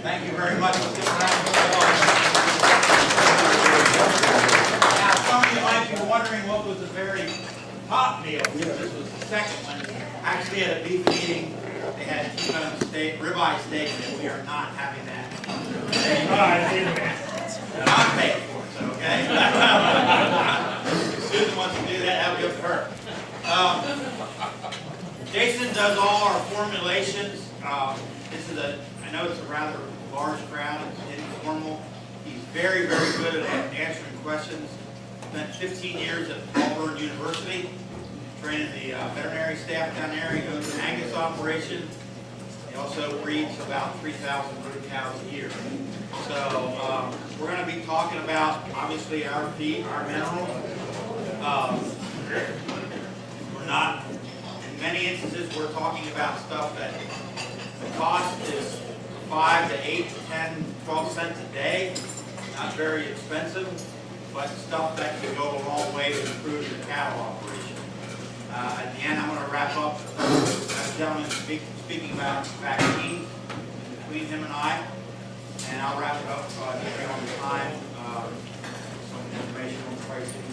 Thank you very much. Let's give a round of applause. Now, some of you might be wondering what was the very top meal. This was the second one. Actually, at a beef meeting, they had T-bone steak, ribeye steak, and we are not having that. Not paid for, so okay? If Susan wants to do that, that'll be good for her. Jason does all our formulations. This is I know it's a rather large crowd, it's informal. He's very, very good at answering questions. Spent 15 years at Auburn University, training the veterinary staff down there. He owns an Angus operation. He also breeds about 3,000 brood cows a year. So we're going to be talking about, obviously, our feed, our minerals. We're not, in many instances, we're talking about stuff that the cost is 5 to 8 to 10, 12 cents a day. Not very expensive, but stuff that can go a long way to improve your cattle operation. At the end, I'm going to wrap up. That gentleman speaking about vaccines between him and I, and I'll wrap it up depending on the time. Some information on pricing,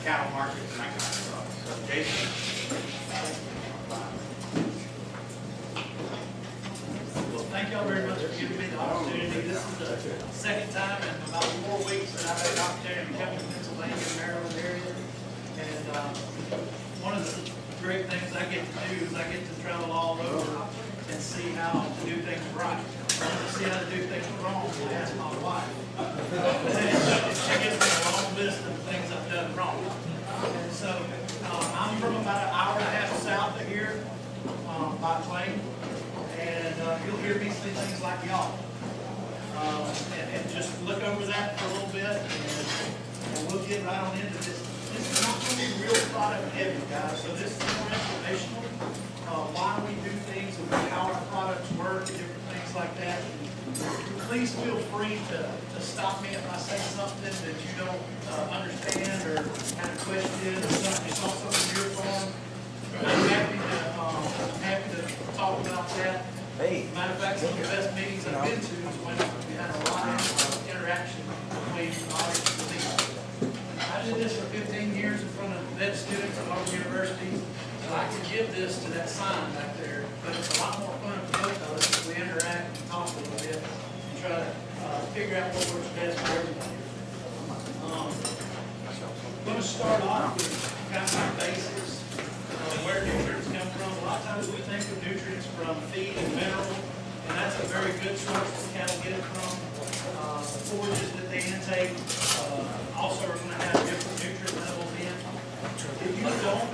cattle markets, and that kind of stuff. So, Jason. Well, thank y'all very much for giving me the opportunity. This is the second time in about 4 weeks that I've had the opportunity to come to Pennsylvania and Maryland area. And one of the great things I get to do is I get to travel all over and see how to do things right. To see how to do things wrong, I ask my wife. She gives me a long list of things I've done wrong. And so I'm from about an hour and a half south of here by plane. And you'll hear me say things like y'all. And just look over that for a little bit, and we'll get right on into this. This is not going to be real product heavy, guys, so this is more informational, why we do things and how our products work and different things like that. Please feel free to stop me if I say something that you don't understand or kind of question or something, you saw something in your farm. I'm happy to talk about that. Hey. Matter of fact, some of the best meetings I've been to is when we had a lot of interaction between the audience and me. I did this for 15 years in front of vet students at Auburn University, and I can give this to that sign back there, but it's a lot more fun for both of us if we interact and talk a little bit and try to figure out what works best for everybody. I'm going to start off with kind of some basics. Where nutrients come from. A lot of times we think of nutrients from feed and mineral, and that's a very good source that cattle get it from. The forages that they intake also are going to have different nutrient levels in. If you don't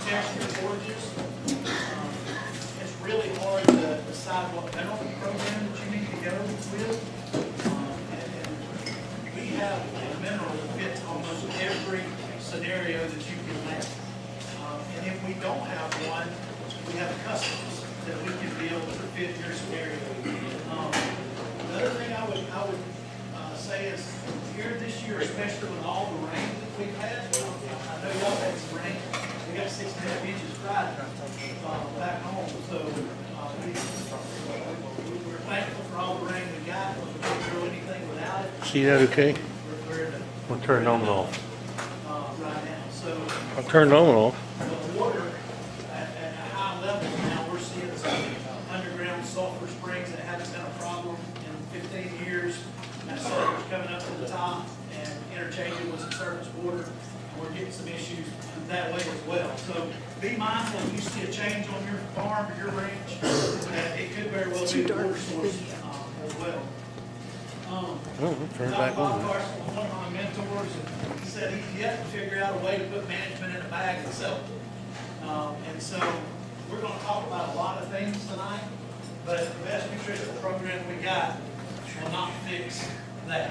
test your forages, it's really hard to decide what mineral program that you need to go with. And we have a mineral that fits almost every scenario that you can imagine. And if we don't have one, we have customs that we can build to fit your scenario. The other thing I would say is here this year, especially with all the rain that we've had, I know y'all had some rain. We got 6.5 inches Friday back home, so we're thankful for all the rain we got. We can't grow anything without it. See that okay? I'll turn it on and off. Right now, so. I'll turn it on and off. The water at a high level now, we're seeing some underground sulfur springs that haven't been a problem in 15 years. That sulfur's coming up to the top and interchanging with some surface water, and we're getting some issues that way as well. So be mindful if you see a change on your farm or your ranch, that it could very well be a water source as well. Turn it back Bob on. Carson was one of my mentors, and he said he's yet to figure out a way to put management in a bag and sell it. And so we're going to talk about a lot of things tonight, but the best nutritional program we got will not fix that.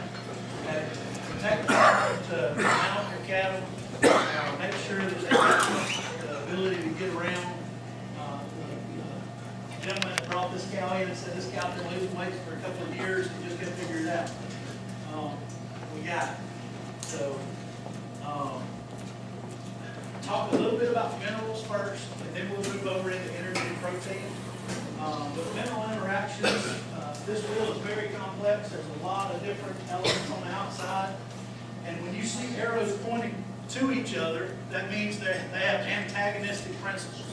Okay? Protect to mount your cattle, make sure that they have the ability to get around. The gentleman that brought this cow in and said this cow's been losing weight for a couple of years and just couldn't figure it out. We got it. So, talk a little bit about minerals first, and then we'll move over into energy and protein. But mineral interactions, this wheel is very complex. There's a lot of different elements on the outside. And when you see arrows pointing to each other, that means they have antagonistic principles.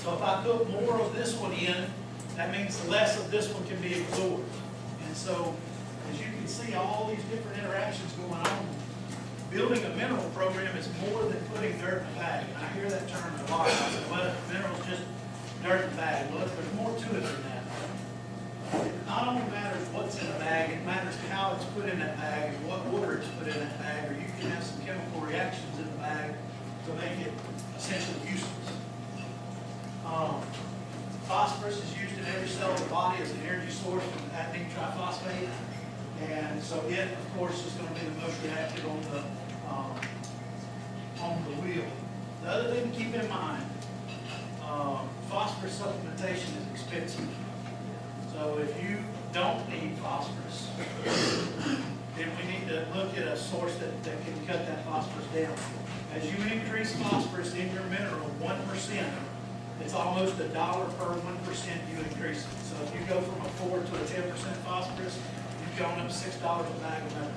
So if I put more of this one in, that means less of this one can be absorbed. And so, as you can see, all these different interactions going on. Building a mineral program is more than putting dirt in a bag. And I hear that term a lot. I say, well, mineral's just dirt in a bag. Well, there's more to it than that. It not only matters what's in the bag, it matters how it's put in that bag and what order it's put in that bag, or you can have some chemical reactions in the bag to make it essentially useless. Phosphorus is used in every cell of the body as an energy source from adenine triphosphate. And so it, of course, is going to be the most reactive on the wheel. The other thing to keep in mind, phosphorus supplementation is expensive. So if you don't need phosphorus, then we need to look at a source that can cut that phosphorus down. As you increase phosphorus in your mineral 1%, it's almost $1 per 1% you increase it. So if you go from a 4 to a 10% phosphorus, you've gone up $6 a bag of metal.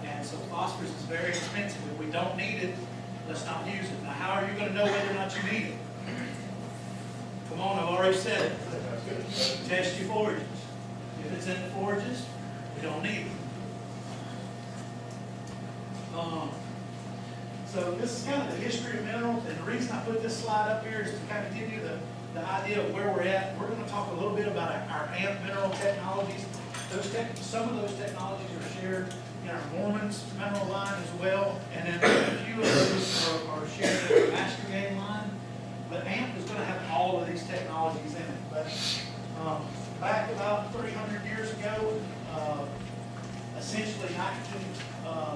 And so phosphorus is very expensive. If we don't need it, let's not use it. Now, how are you going to know whether or not you need it? Come on, I've already said it. Test your forages. If it's in the forages, we don't need it. So this is kind of the history of minerals, and the reason I put this slide up here is to kind of give you the idea of where we're at. We're going to talk a little bit about our AMP mineral technologies. Some of those technologies are shared in our Mormons mineral line as well, and then a few of those are shared in our Master Game line. But AMP is going to have all of these technologies in it. But back about 300 years ago, essentially nitrogen,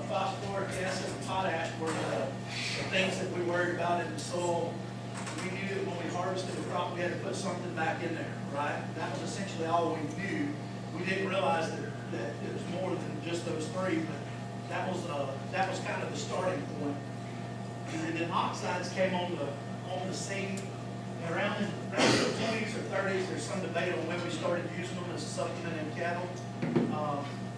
phosphoric acid, and potash were the things that we worried about in the soil. We knew that when we harvested the crop, we had to put something back in there, right? That was essentially all we knew. We didn't realize that it was more than just those three, but that was kind of the starting point. And then oxides came on the scene. And around the 20s or 30s, there's some debate on when we started using them as a supplement in cattle.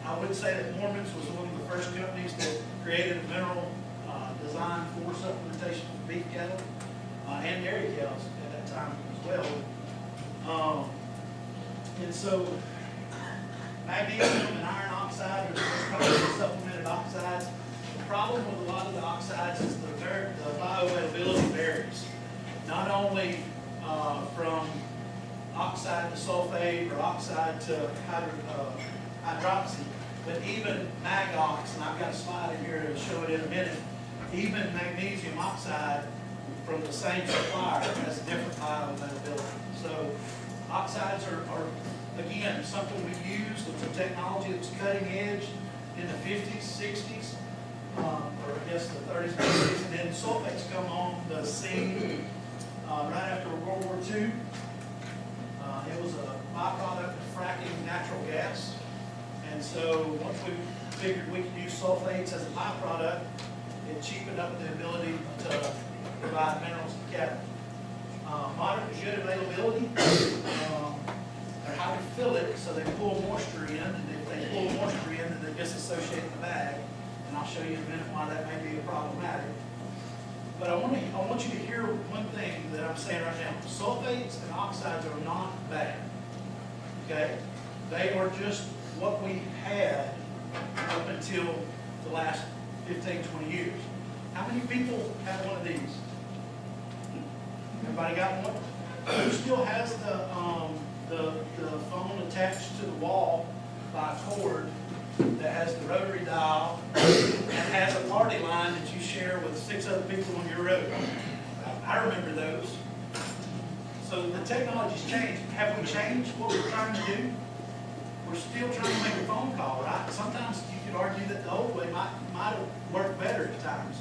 I would say that Mormons was one of the first companies that created a mineral design for supplementation for beef cattle and dairy cows at that time as well. And so magnesium and iron oxide are the most commonly supplemented oxides. The problem with a lot of the oxides is the bioavailability varies. Not only from oxide to sulfate or oxide to hydroxy, but even magox, and I've got a slide in here to show it in a minute, even magnesium oxide from the same supplier has different bioavailability. So oxides are again, something we used with some technology that was cutting edge in the 50s, 60s, or I guess the 30s, 40s, and then sulfates come on the scene right after World War II. It was a byproduct of fracking natural gas. And so once we figured we could use sulfates as a byproduct, it cheapened up the ability to provide minerals to cattle. Moderate to good availability. They're hydrophilic, so they pull moisture in, and if they pull moisture in, then they disassociate the bag. And I'll show you in a minute why that may be problematic. But I want you to hear one thing that I'm saying right now. Sulfates and oxides are not bad. Okay? They are just what we had up until the last 15, 20 years. How many people have one of these? Everybody got one? Who still has the phone attached to the wall by a cord that has the rotary dial and has a party line that you share with 6 other people on your road? I remember those. So the technology's changed. Have we changed what we're trying to do? We're still trying to make a phone call, right? Sometimes you could argue that the old way might have worked better at times.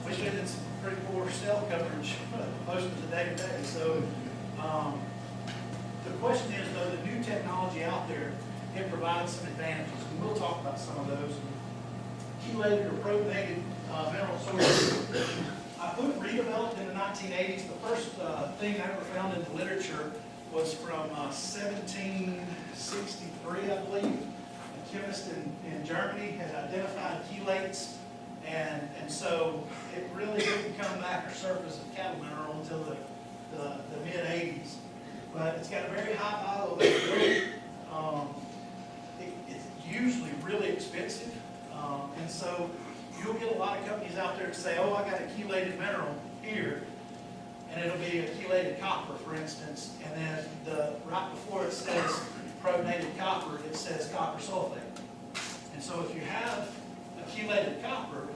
Wish we did some pretty poor cell coverage most of the day-to-day. So the question is, though, the new technology out there, it provides some advantages. And we'll talk about some of those. Chelated or protonated mineral sources. I put redeveloped in the 1980s. The first thing I ever found in the literature was from 1763, I believe. A chemist in Germany had identified chelates, and so it really didn't come back or surface as cattle mineral until the mid-80s. But it's got a very high bioavailability. It's usually really expensive, and so you'll get a lot of companies out there that say, oh, I got a chelated mineral here, and it'll be a chelated copper, for instance, and then right before it says protonated copper, it says copper sulfate. And so if you have a chelated copper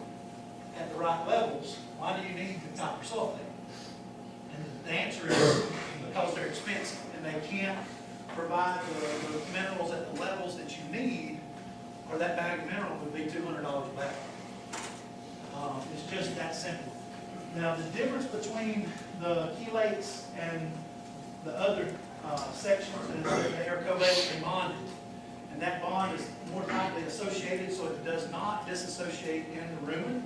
at the right levels, why do you need the copper sulfate? And the answer is because they're expensive, and they can't provide the minerals at the levels that you need, or that bag of mineral would be $200 a bag. It's just that simple. Now, the difference between the chelates and the other sections is that they are covalently bonded. And that bond is more tightly associated, so it does not disassociate in the rumen.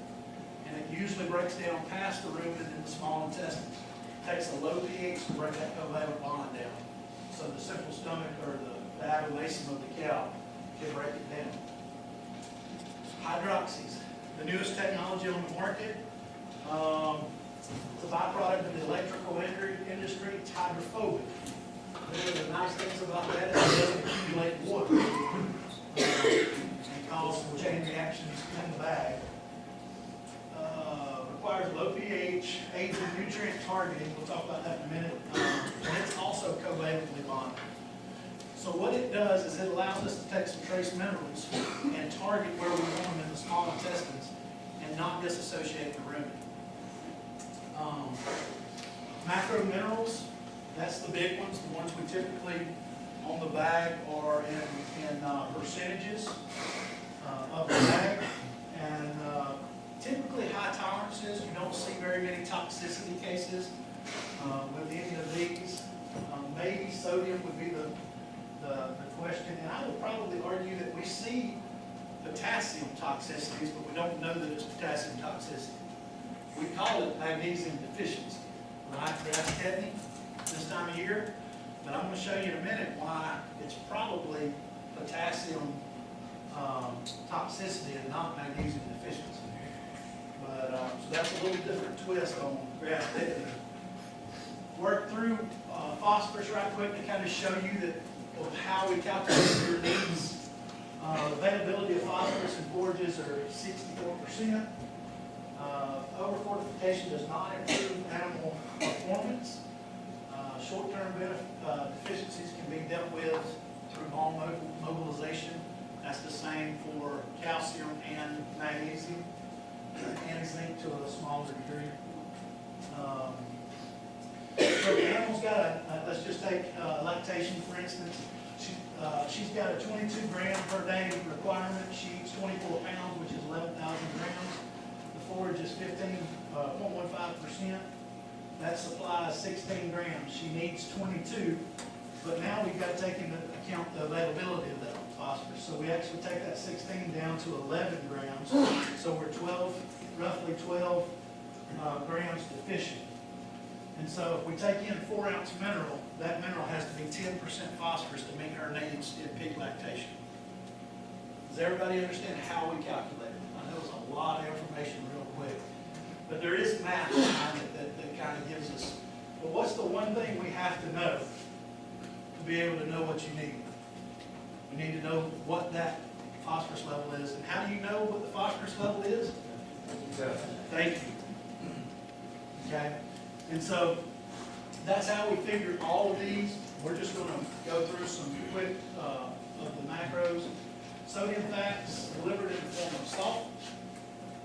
And it usually breaks down past the rumen in the small intestines. It takes a low pH to break that covalent bond down. So the simple stomach or the diatomacum of the cow can break it down. Hydroxys, the newest technology on the market. It's a byproduct of the electrical industry. It's hydrophobic. One of the nice things about that is it doesn't accumulate water and cause chain reactions in the bag. Requires low pH, aids in nutrient targeting. We'll talk about that in a minute. And it's also covalently bonded. So what it does is it allows us to take some trace minerals and target where we want them in the small intestines and not disassociate the rumen. Macro minerals, that's the big ones, the ones we typically on the bag are in percentages of the bag. And typically high tolerances, you don't see very many toxicity cases with any of these. Maybe sodium would be the question, and I would probably argue that we see potassium toxicities, but we don't know that it's potassium toxicity. We call it magnesium deficiency, right? Grass tetany this time of year, but I'm going to show you in a minute why it's probably potassium toxicity and not magnesium deficiency. But so that's a little different twist on grass tetany. Work through phosphorus right quick to kind of show you that of how we calculate your needs. Availability of phosphorus in forages are 64%. Over-fortification does not improve animal performance. Short-term deficiencies can be dealt with through bone mobilization. That's the same for calcium and magnesium, and zinc to a smaller degree. So the animal's got let's just take lactation for instance. She's got a 22 gram per day requirement. She eats 24 pounds, which is 11,000 grams. The forage is 15.15%. That supply is 16 grams. She needs 22, but now we've got to take into account the availability of that phosphorus. So we actually take that 16 down to 11 grams. So we're roughly 12 grams deficient. And so if we take in 4 ounce mineral, that mineral has to be 10% phosphorus to meet her needs in peak lactation. Does everybody understand how we calculate it? I know it's a lot of information real quick, but there is math behind it that kind of gives us, well, what's the one thing we have to know to be able to know what you need? We need to know what that phosphorus level is. And how do you know what the phosphorus level is? Thank you. Okay? And so that's how we figured all of these. We're just going to go through some quick of the macros. Sodium fats delivered in the form of salt.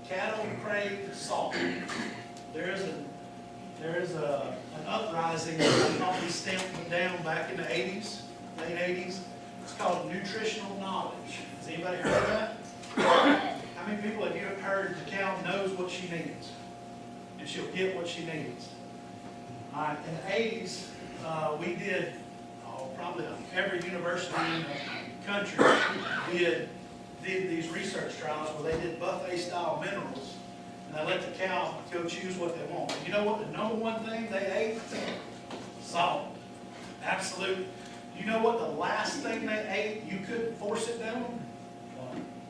Cattle crave salt. There is an uprising that probably stamped them down back in the 80s, late 80s. It's called nutritional knowledge. Has anybody heard of that? How many people have you heard the cow knows what she needs? And she'll get what she needs. All right, in the 80s, we did, probably every university in the country did these research trials where they did buffet-style minerals, and they let the cow go choose what they want. And you know what the number one thing they ate? Salt. Absolutely. You know what the last thing they ate, you couldn't force it down?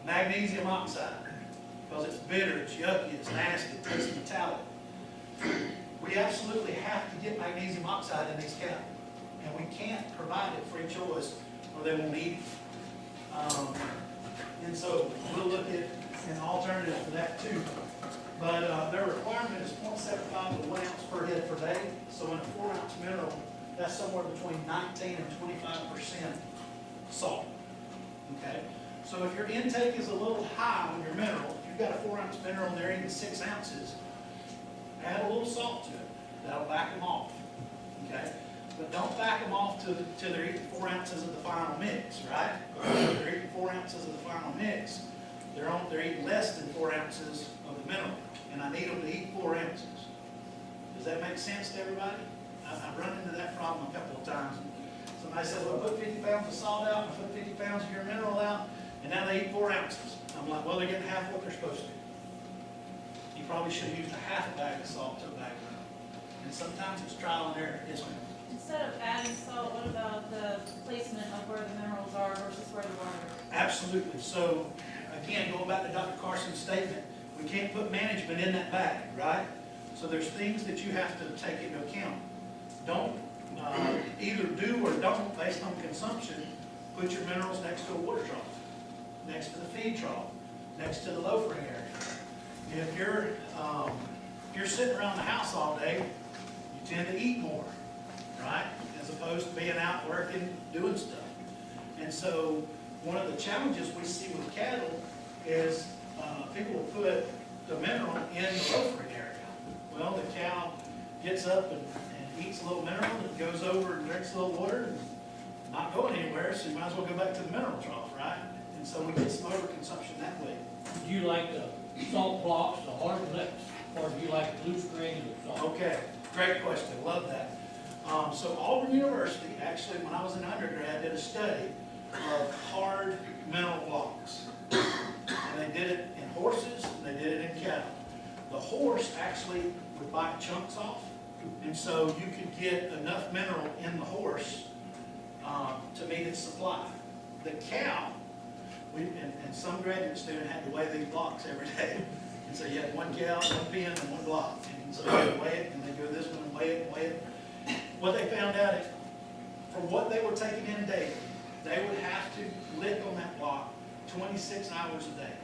Magnesium oxide. Because it's bitter, it's yucky, it's nasty, it tastes metallic. We absolutely have to get magnesium oxide in these cattle. And we can't provide it free choice or they won't eat it. And so we'll look at an alternative for that too. But their requirement is 0.75 to 1 ounce per head per day. So in a 4 ounce mineral, that's somewhere between 19 and 25% salt. Okay? So if your intake is a little high on your mineral, if you've got a 4 ounce mineral and they're eating 6 ounces, add a little salt to it. That'll back them off. Okay? But don't back them off till they're eating 4 ounces of the final mix, right? If they're eating 4 ounces of the final mix, they're eating less than 4 ounces of the mineral. And I need them to eat 4 ounces. Does that make sense to everybody? I've run into that problem a couple of times. Somebody says, well, I put 50 pounds of salt out, and I put 50 pounds of your mineral out, and now they eat 4 ounces. I'm like, well, they're getting half what they're supposed to. You probably should have used a half a bag of salt to a bag of mineral. And sometimes it's trial and error. Yes, ma'am. Instead of adding salt, what about the placement of where the minerals are versus where the water is? Absolutely. So, again, going back to Dr. Carson's statement, we can't put management in that bag, right? So there's things that you have to take into account. Don't either do or don't, based on consumption, put your minerals next to a water trough, next to the feed trough, next to the loafering area. If you're sitting around the house all day, you tend to eat more, right? As opposed to being out working, doing stuff. And so one of the challenges we see with cattle is people will put the mineral in the loafering area. Well, the cow gets up and eats a little mineral and goes over and drinks a little water and not going anywhere, so you might as well go back to the mineral trough, right? And so we get some overconsumption that way. Do you like the salt blocks, the hard licks, or do you like loose granular salt? Okay, great question, love that. So Auburn University, actually, when I was in undergrad, did a study of hard mineral blocks. And they did it in horses, and they did it in cattle. The horse actually would bite chunks off, and so you could get enough mineral in the horse to meet its supply. The cow, and some graduate student had to weigh these blocks every day. And so you had one cow, one pin, and one block. And so they would weigh it, and they'd go this one and weigh it and weigh it. What they found out is, from what they were taking in daily, they would have to lick on that block 26 hours a day.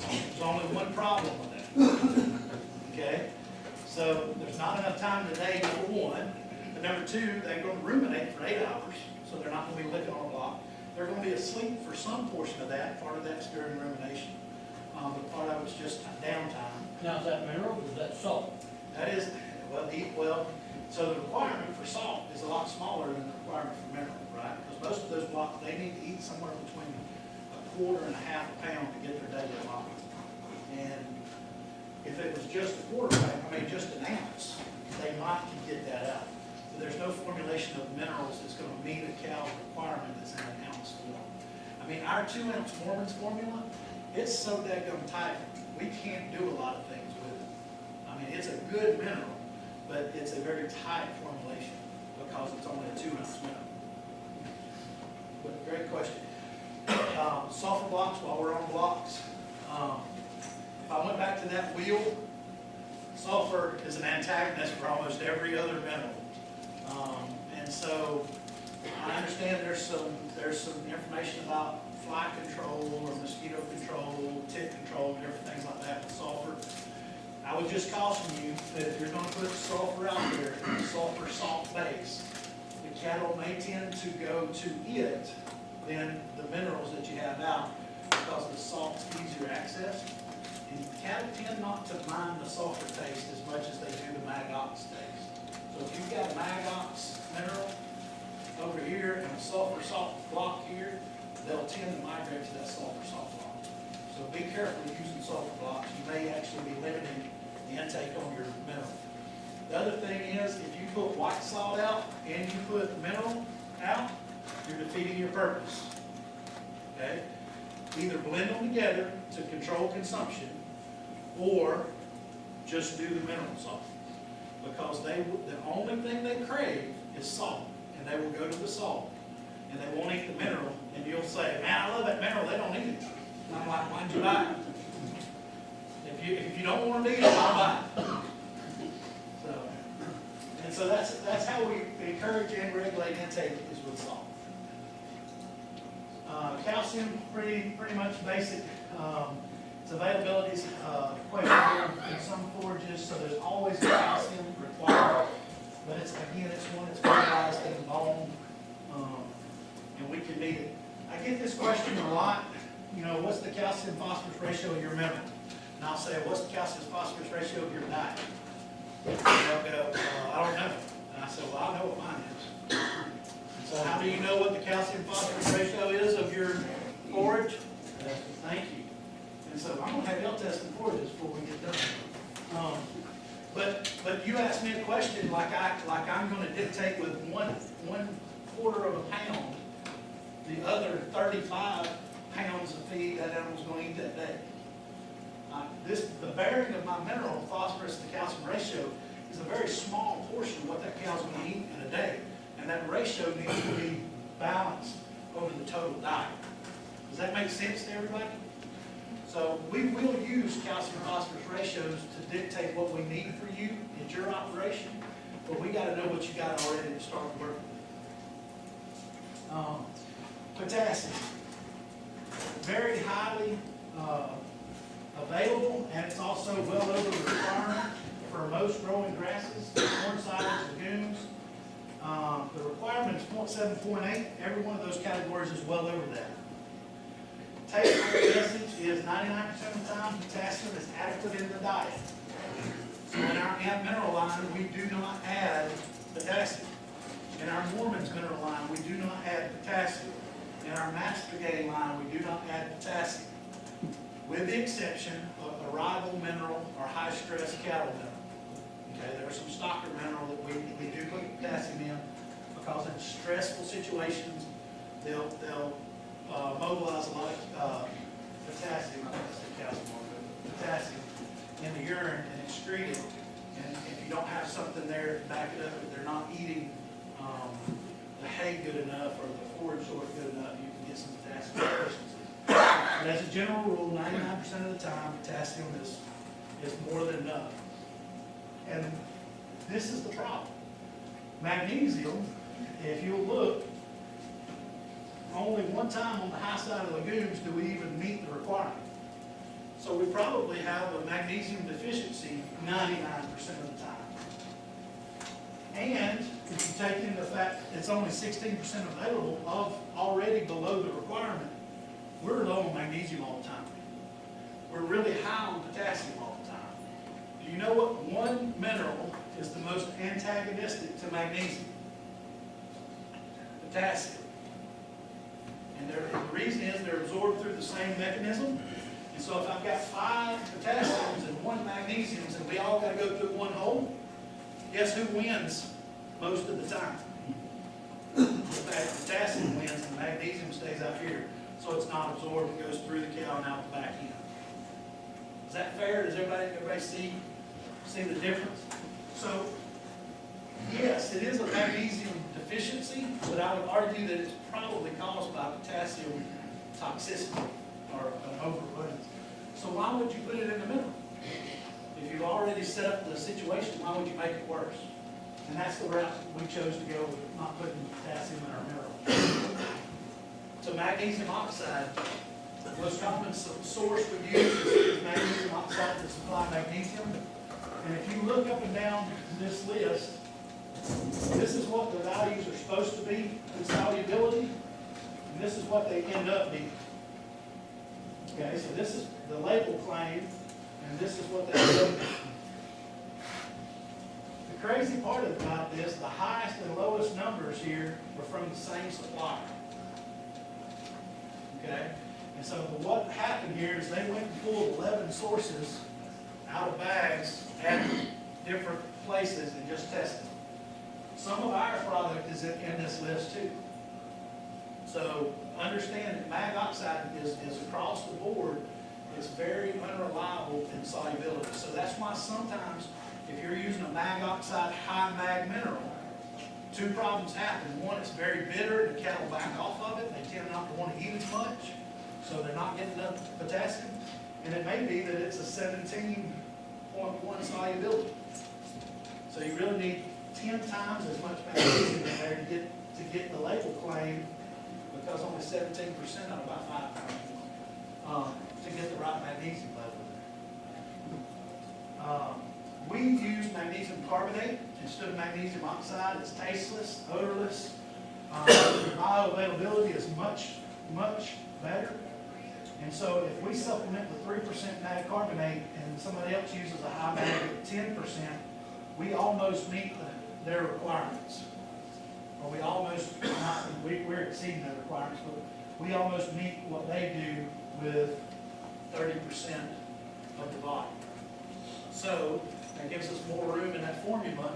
There's only one problem with that. Okay? So there's not enough time in the day, number one. But number two, they're going to ruminate for 8 hours, so they're not going to be licking on a block. They're going to be asleep for some portion of that. Part of that's during rumination. But part of it's just downtime. Now, is that mineral or is that salt? That is, so the requirement for salt is a lot smaller than the requirement for mineral, right? Because most of those blocks, they need to eat somewhere between 1/4 and 1/2 pound to get their daily allotment. And if it was just a just an ounce, they might could get that out. So there's no formulation of minerals that's going to meet a cow's requirement that's in an ounce form. I mean, our 2 ounce Mormon's formula, it's so daggum tight, we can't do a lot of things with it. I mean, it's a good mineral, but it's a very tight formulation because it's only a 2 ounce mineral. But great question. Sulfur blocks, while we're on blocks, if I went back to that wheel, sulfur is an antagonist for almost every other mineral. And so I understand there's some information about fly control or mosquito control, tick control, and different things like that with sulfur. I would just caution you that if you're going to put sulfur out there, sulfur salt base, the cattle may tend to go to it than the minerals that you have out because the salt's easier access. And cattle tend not to mind the sulfur taste as much as they do the Mag Ox taste. So if you've got a Mag Ox mineral over here and a sulfur salt block here, they'll tend to migrate to that sulfur salt block. So be careful using sulfur blocks. You may actually be limiting the intake on your mineral. The other thing is, if you put white salt out and you put mineral out, you're defeating your purpose. Okay? Either blend them together to control consumption, or just do the mineral salt. because the only thing they crave is salt, and they will go to the salt, and they won't eat the mineral, and you'll say, man, I love that mineral, they don't eat it. And I'm like, why'd you buy it? If you don't want to eat it, I'll buy it. So that's how we encourage and regulate intake is with salt. Calcium, pretty much basic. Its availability is questionable in some forages, so there's always calcium required. But it's one that's fertilized in the bone, and we can need it. I get this question a lot. You know, what's the calcium phosphorus ratio of your mineral? And I'll say, what's the calcium phosphorus ratio of your diet? And they'll go, I don't know. And I said, well, I know what mine is. So how do you know what the calcium phosphorus ratio is of your forage? Thank you. And so I'm going to have y'all testing forages before we get done. But you asked me a question like I'm going to dictate with one quarter of a pound the other 35 pounds of feed that animal's going to eat that day. The bearing of my mineral, phosphorus to calcium ratio, is a very small portion of what that cow's going to eat in a day. And that ratio needs to be balanced over the total diet. Does that make sense to everybody? So we will use calcium phosphorus ratios to dictate what we need for you in your operation, but we got to know what you got already to start working with. Potassium, very highly available, and it's also well over the requirement for most growing grasses, corn silage, legumes. The requirement is 0.7, 0.8. Every one of those categories is well over that. Take-home message is 99% of the time potassium is adequate in the diet. So in our Ant mineral line, we do not add potassium. In our Mormon's mineral line, we do not add potassium. In our Master Gay line, we do not add potassium, with the exception of arrival mineral or high-stress cattle mineral. Okay, there are some stocker mineral that we do put potassium in because in stressful situations, they'll mobilize a lot of potassium, I think I said calcium, but potassium in the urine and excrete it. And if you don't have something there to back it up, if they're not eating the hay good enough or the forage source good enough, you can get some potassium deficiency. But as a general rule, 99% of the time, potassium is more than enough. And this is the problem. Magnesium, if you look, only one time on the high side of legumes do we even meet the requirement. So we probably have a magnesium deficiency 99% of the time. And if you take into the fact it's only 16% available of already below the requirement, we're low on magnesium all the time. We're really high on potassium all the time. Do you know what one mineral is the most antagonistic to magnesium? Potassium. And the reason is they're absorbed through the same mechanism. And so if I've got 5 potassiums and 1 magnesiums and we all got to go through one hole, guess who wins most of the time? The potassium wins and magnesium stays out here. So it's not absorbed, it goes through the cow and out the back end. Is that fair? Does everybody see the difference? So, yes, it is a magnesium deficiency, but I would argue that it's probably caused by potassium toxicity or an overabundance. So why would you put it in the middle? If you've already set up the situation, why would you make it worse? And that's the route we chose to go with not putting potassium in our mineral. So magnesium oxide, the most common source we use is magnesium oxide to supply magnesium. And if you look up and down this list, this is what the values are supposed to be in solubility, and this is what they end up being. Okay, so this is the label claim, and this is what they end up being. The crazy part about this, the highest and lowest numbers here were from the same supplier. Okay, and so what happened here is they went and pulled 11 sources out of bags at different places and just tested. Some of our product is in this list too. So understand that mag oxide is across the board. It's very unreliable in solubility. So that's why sometimes if you're using a mag oxide high mag mineral, two problems happen. One, it's very bitter, the cattle back off of it, they tend not to want to eat as much, so they're not getting enough potassium. And it may be that it's a 17.1 solubility. So you really need 10 times as much magnesium in there to get the label claim, because only 17% out of about 5 pounds to get the right magnesium level there. We use magnesium carbonate instead of magnesium oxide. It's tasteless, odorless. The bioavailability is much, much better. And so if we supplement with 3% mag carbonate and somebody else uses a high mag at 10%, we almost meet their requirements. Or we almost, we're exceeding their requirements, but we almost meet what they do with 30% of the body. So that gives us more room in that formula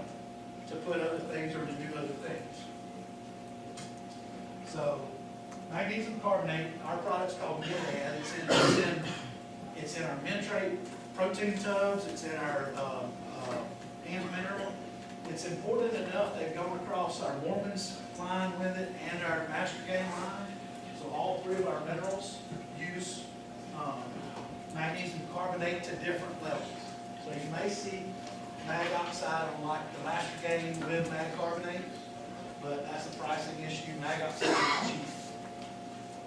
to put other things or to do other things. So magnesium carbonate, our product's called Gilead. It's in our Mentrate protein tubs. It's in our Hand Mineral. It's important enough they've gone across our Mormons line with it and our Master Game line. So all three of our minerals use magnesium carbonate to different levels. So you may see mag oxide on like the Master Game with mag carbonate, but that's a pricing issue. Mag oxide is cheap.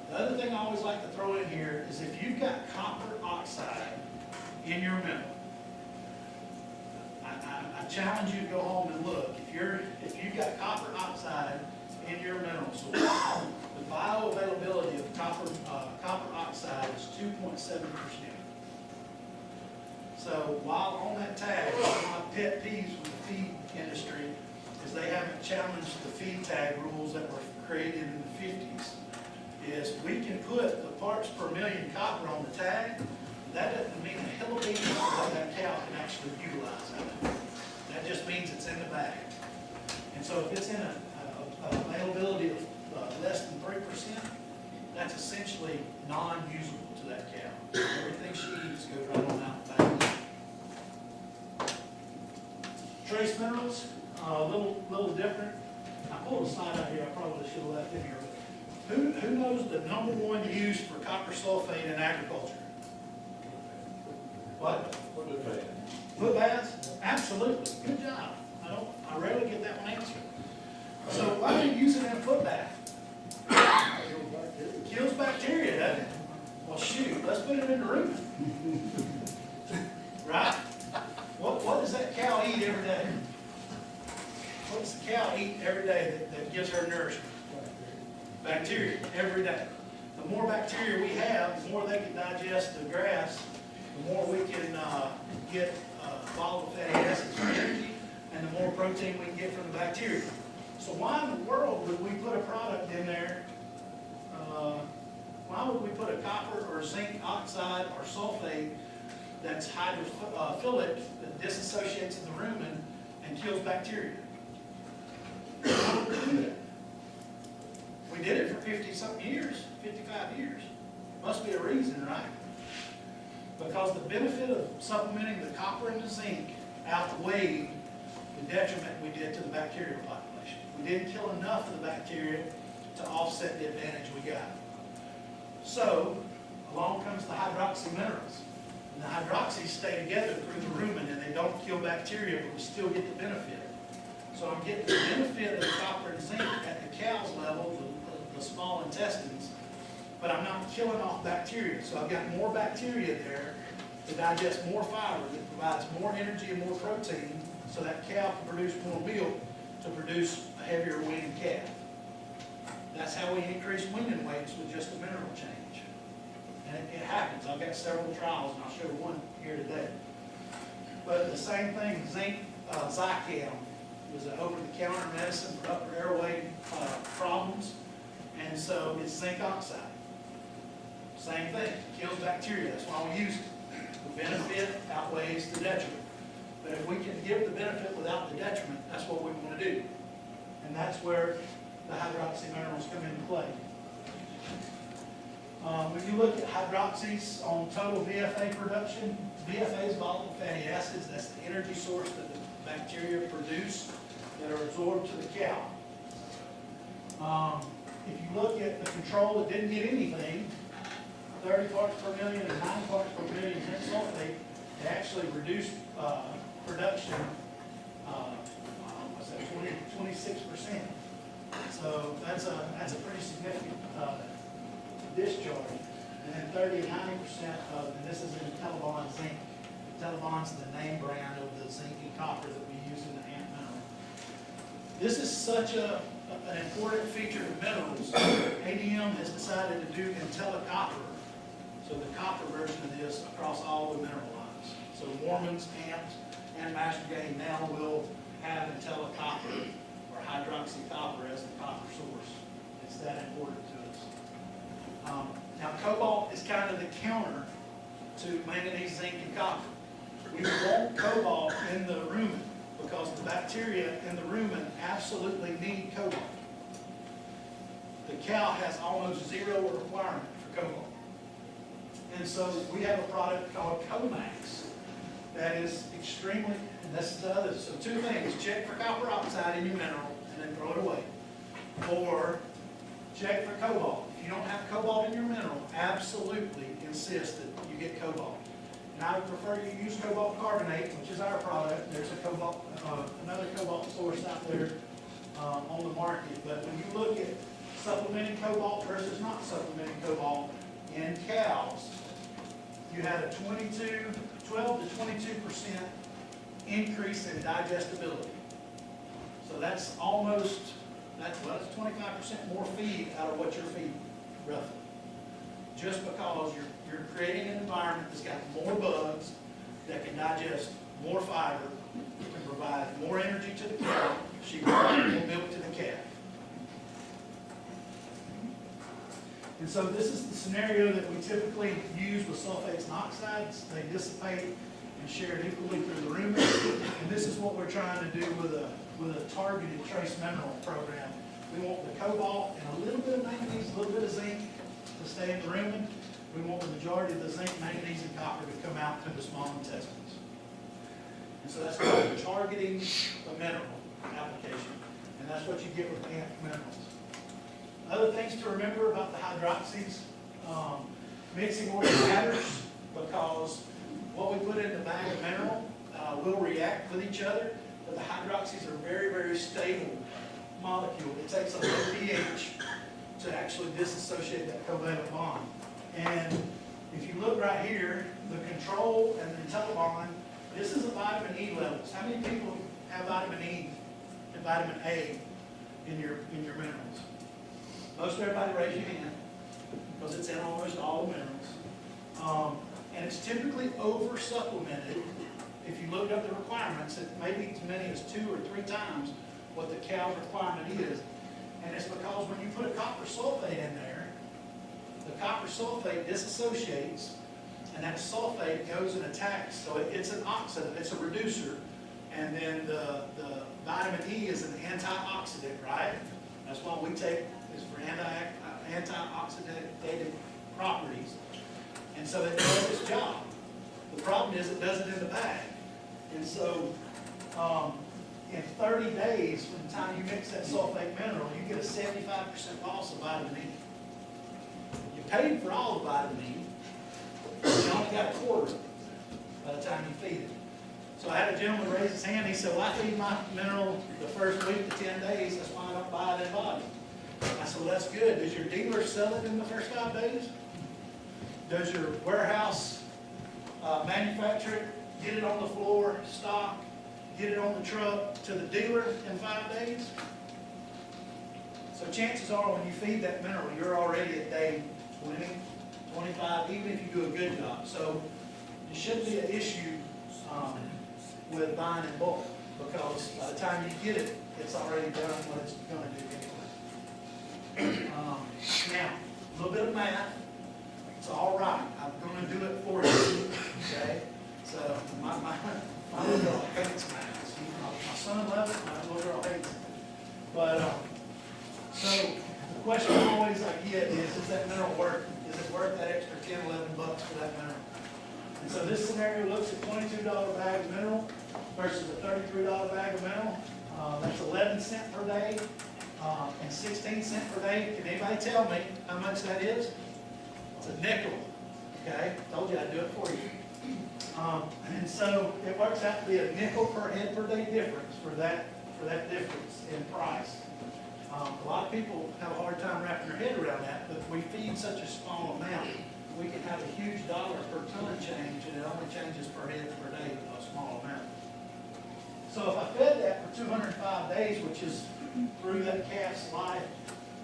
The other thing I always like to throw in here is if you've got copper oxide in your mineral, I challenge you to go home and look. If you've got copper oxide in your mineral source, the bioavailability of copper oxide is 2.7%. So while on that tag, one of my pet peeves with the feed industry is they haven't challenged the feed tag rules that were created in the 50s. Is we can put the parts per million copper on the tag. That doesn't mean a hell of a lot that cow can actually utilize it. That just means it's in the bag. And so if it's in a availability of less than 3%, that's essentially non-usable to that cow. Everything she eats goes right on out the back. Trace minerals, a little different. I pulled a slide out here I probably should have left in here. Who knows the #1 use for copper sulfate in agriculture? What? Foot baths? Absolutely. Good job. I rarely get that one answered. So why do you use it in a foot bath? Kills bacteria, doesn't it? Well, shoot, let's put it in the rumen. Right? What does that cow eat every day? What does the cow eat every day that gives her nourishment? Bacteria, every day. The more bacteria we have, the more they can digest the grass, the more we can get volatile fatty acids for energy, and the more protein we can get from the bacteria. So why in the world would we put a product in there? Why would we put a copper or zinc oxide or sulfate that's hydrophilic that disassociates in the rumen and kills bacteria? Why would we do that? We did it for 50-something years, 55 years. Must be a reason, right? Because the benefit of supplementing the copper and the zinc outweighed the detriment we did to the bacterial population. We didn't kill enough of the bacteria to offset the advantage we got. So, along comes the hydroxy minerals. And the hydroxys stay together through the rumen and they don't kill bacteria, but we still get the benefit. So I'm getting the benefit of the copper and zinc at the cow's level, the small intestines, but I'm not killing off bacteria. So I've got more bacteria there to digest more fiber that provides more energy and more protein so that cow can produce more milk to produce a heavier weaned calf. That's how we increase weaning weights with just a mineral change. And it happens. I've got several trials and I'll show one here today. But the same thing, zinc, Zicam is an over-the-counter medicine for upper airway problems. And so it's zinc oxide. Same thing, kills bacteria, that's why we use it. The benefit outweighs the detriment. But if we can give the benefit without the detriment, that's what we want to do. And that's where the hydroxy minerals come into play. When you look at hydroxys on total VFA production, VFA is volatile fatty acids. That's the energy source that the bacteria produce that are absorbed to the cow. If you look at the control that didn't get anything, 30 parts per million and 9 parts per million zinc sulfate, they actually reduced production, what's that, 26%. So that's a pretty significant discharge. And then 30 and 90% of, and this is in Telebond zinc. Telebond's the name brand of the zinc and copper that we use in the ant mineral. This is such an important feature of minerals. ADM has decided to do IntelliCopper, so the copper version of this across all the mineral lines. So Mormons, Amps, and Master Gain now will have IntelliCopper or hydroxycopper as the copper source. It's that important to us. Now cobalt is kind of the counter to manganese, zinc, and copper. We want cobalt in the rumen because the bacteria in the rumen absolutely need cobalt. The cow has almost zero requirement for cobalt. And so we have a product called Comax that is extremely, and this is the other, so two things, check for copper oxide in your mineral and then throw it away. Or check for cobalt. If you don't have cobalt in your mineral, absolutely insist that you get cobalt. And I would prefer you use cobalt carbonate, which is our product. There's a cobalt, another cobalt source out there on the market. But when you look at supplementing cobalt versus not supplementing cobalt in cows, you had a 12 to 22% increase in digestibility. So that's almost, that's 25% more feed out of what you're feeding, roughly. Just because you're creating an environment that's got more bugs, that can digest more fiber, can provide more energy to the cow, she can provide more milk to the calf. And so this is the scenario that we typically use with sulfates and oxides. They dissipate and share equally through the rumen. And this is what we're trying to do with a targeted trace mineral program. We want the cobalt and a little bit of manganese, a little bit of zinc to stay in the rumen. We want the majority of the zinc, manganese, and copper to come out through the small intestines. And so that's called targeting a mineral application. And that's what you get with ant minerals. Other things to remember about the hydroxys, mixing order matters because what we put in the bag of mineral will react with each other, but the hydroxys are very, very stable molecule. It takes a low pH to actually disassociate that covalent bond. And if you look right here, the control and the IntelliBond, this is a vitamin E levels. How many people have vitamin E and vitamin A in your minerals? Most everybody raise your hand because it's in almost all the minerals. And it's typically over supplemented. If you look up the requirements, it may be as many as 2 or 3 times what the cow's requirement is. And it's because when you put a copper sulfate in there, the copper sulfate disassociates and that sulfate goes and attacks. So it's an oxidant, it's a reducer. And then the vitamin E is an antioxidant, right? That's why we take is for antioxidative properties. And so it does its job. The problem is it does it in the bag. And so in 30 days from the time you mix that sulfate mineral, you get a 75% loss of vitamin E. You paid for all the vitamin E, but you only got a quarter by the time you feed it. So I had a gentleman raise his hand. He said, well, I feed my mineral the first week to 10 days. That's why I don't buy it in volume. I said, well, that's good. Does your dealer sell it in the first 5 days? Does your warehouse manufacturer get it on the floor, stock, get it on the truck to the dealer in 5 days? So chances are when you feed that mineral, you're already at day 20, 25, even if you do a good job. So it shouldn't be an issue with buying in bulk because by the time you get it, it's already done what it's going to do anyway. Now, a little bit of math. It's all right. I'm going to do it for you. Okay? So my little girl hates math. My son loves it. My little girl hates it. But so the question always I get is that mineral worth? Is it worth this scenario looks at $22 bag of mineral versus a $33 bag of mineral. That's 11 cents per day and 16 cents per day. Can anybody tell me how much that is? It's a nickel, okay? Told you I'd do it for you. And so it works out to be a nickel per head per day difference for that difference in price. A lot of people have a hard time wrapping their head around that, but if we feed such a small amount, we can have a huge dollar per ton change, and it only changes per head per day, a small amount. So if I fed that for 205 days, which is through that calf's life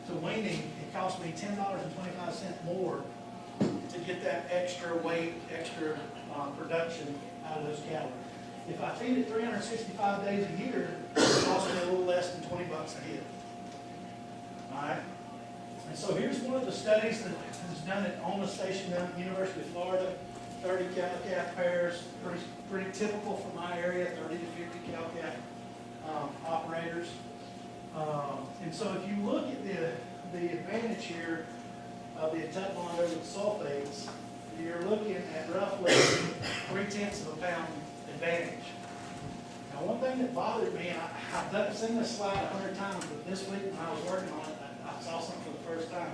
to weaning, it cost me $10.25 more to get that extra weight, extra production out of those cattle. If I feed it 365 days a year, it costs me a little less than $20 a head. All right? And so here's one of the studies that was done at Oma Station down at the University of Florida. 30 cow-calf pairs, pretty typical for my area, 30 to 50 cow-calf operators. And so if you look at the advantage here of the Attetalon over the sulfates, you're looking at roughly 3/10 of a pound advantage. Now, one thing that bothered me, and I've seen this slide 100 times, but this week when I was working on it, I saw something for the first time.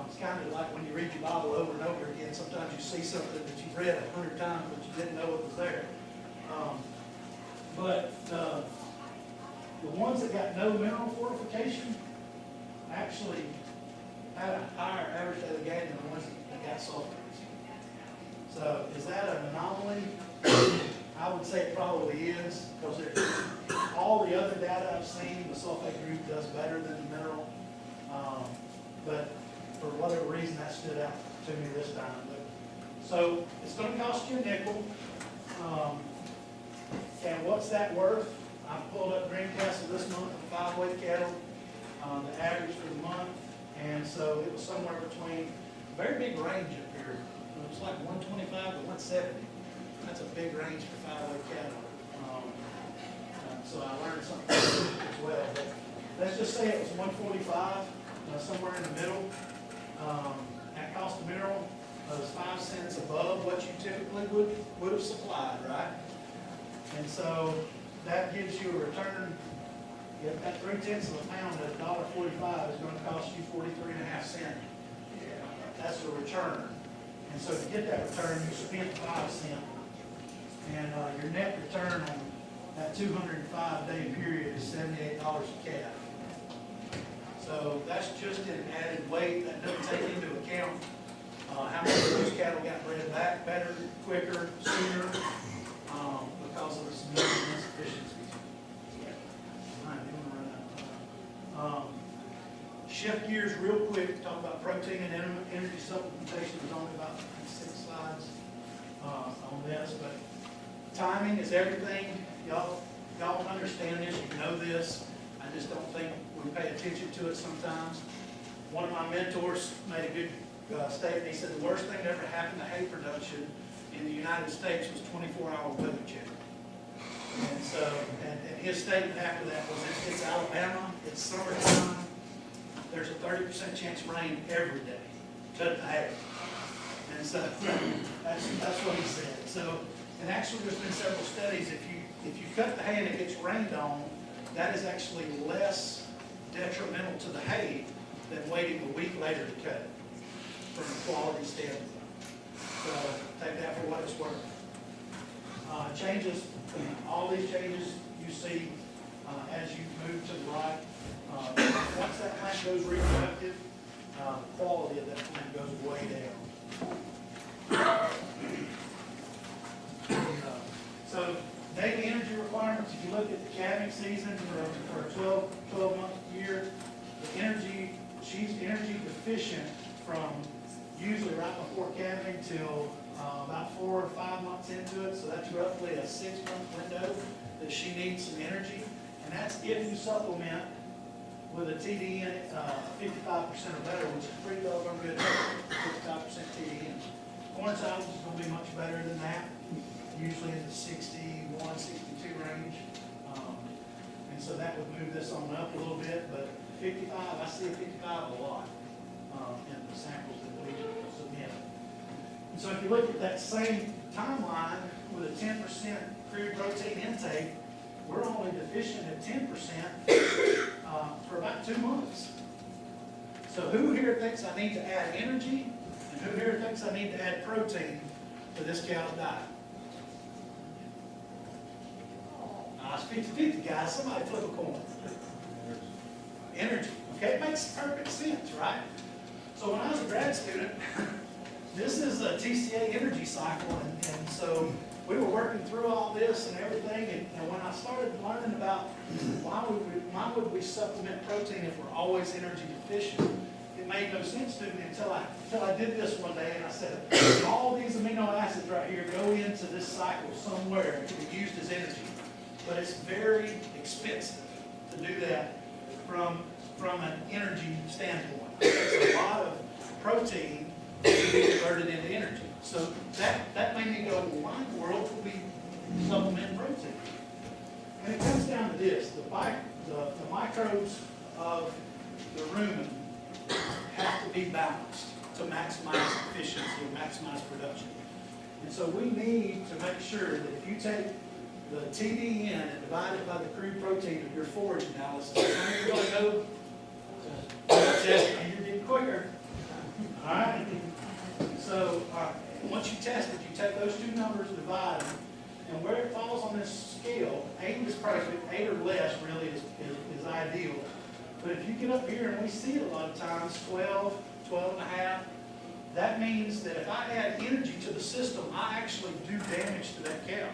It's kind of like when you read your Bible over and over again. Sometimes you see something that you've read 100 times, but you didn't know it was there. But the ones that got no mineral fortification actually had a higher average daily gain than the ones that got sulfates. So is that an anomaly? I would say it probably is, because all the other data I've seen, the sulfate group does better than the mineral. But for whatever reason, that stood out to me this time. So it's going to cost you a nickel. And what's that worth? I pulled up Greencastle this month for 5-weight cattle, the average for the month. And so it was somewhere between a very big range up here. It was like 125 to 170. That's a big range for 5-weight cattle. So I learned something as well. But let's just say it was 145, somewhere in the middle. That cost of mineral was 5 cents above what you typically would have supplied, right? And so that gives you a return. If that 3/10 of a pound at $1.45 is going to cost you 43.5 cents. That's a return. And so to get that return, you spent 5 cents. And your net return on that 205-day period is $78 a calf. So that's just an added weight. That doesn't take into account how many of those cattle got bred back better, quicker, sooner, because of some nutrient insufficiencies. Shift gears real quick, talk about protein and energy supplementation. There's only about 6 slides on this, but timing is everything. Y'all understand this, you know this. I just don't think we pay attention to it sometimes. One of my mentors made a good statement. He said the worst thing that ever happened to hay production in the United States was 24-hour weather check. And so, and his statement after that was, it's Alabama, it's summertime, there's a 30% chance of rain every day. Cut the hay. And so that's what he said. So, and actually there's been several studies, if you cut the hay and it gets rained on, that is actually less detrimental to the hay than waiting a week later to cut it from a quality standpoint. So take that for what it's worth. Changes, all these changes you see as you move to the right. Once that plant goes reproductive, the quality of that plant goes way down. So daily energy requirements, if you look at the calving season for a 12-month year, the energy, she's energy deficient from usually right before calving till about 4 or 5 months into it. So that's roughly a 6-month window that she needs some energy. And that's if you supplement with a TDN 55% or better, which is pretty doggone good, 55% TDN. Corn solids is going to be much better than that, usually in the 61, 62 range. And so that would move this on up a little bit, but 55, I see a 55 a lot in the samples that we submit. And so if you look at that same timeline with a 10% crude protein intake, we're only deficient at 10% for about 2 months. So who here thinks I need to add energy, and who here thinks I need to add protein to this cow's diet? It's 50-50, guys. Somebody flip a coin. Energy. Okay, it makes perfect sense, right? So when I was a grad student, this is a TCA energy cycle, and so we were working through all this and everything, and when I started learning about why would we supplement protein if we're always energy deficient, it made no sense to me until I did this one day, and I said, all these amino acids right here go into this cycle somewhere to be used as energy. But it's very expensive to do that from an energy standpoint. It's a lot of protein to be converted into energy. So that made me go, well, why in the world would we supplement protein? And it comes down to this: the microbes of the rumen have to be balanced to maximize efficiency and maximize production. And so we need to make sure that if you take the TDN and divide it by the crude protein of your forage analysis, how you're going to go test, and you're getting quicker. All right? So once you test it, you take those two numbers, divide them, and where it falls on this scale, 8 is perfect, 8 or less really is ideal. But if you get up here, and we see it a lot of times, 12, 12 and a half, that means that if I add energy to the system, I actually do damage to that cow,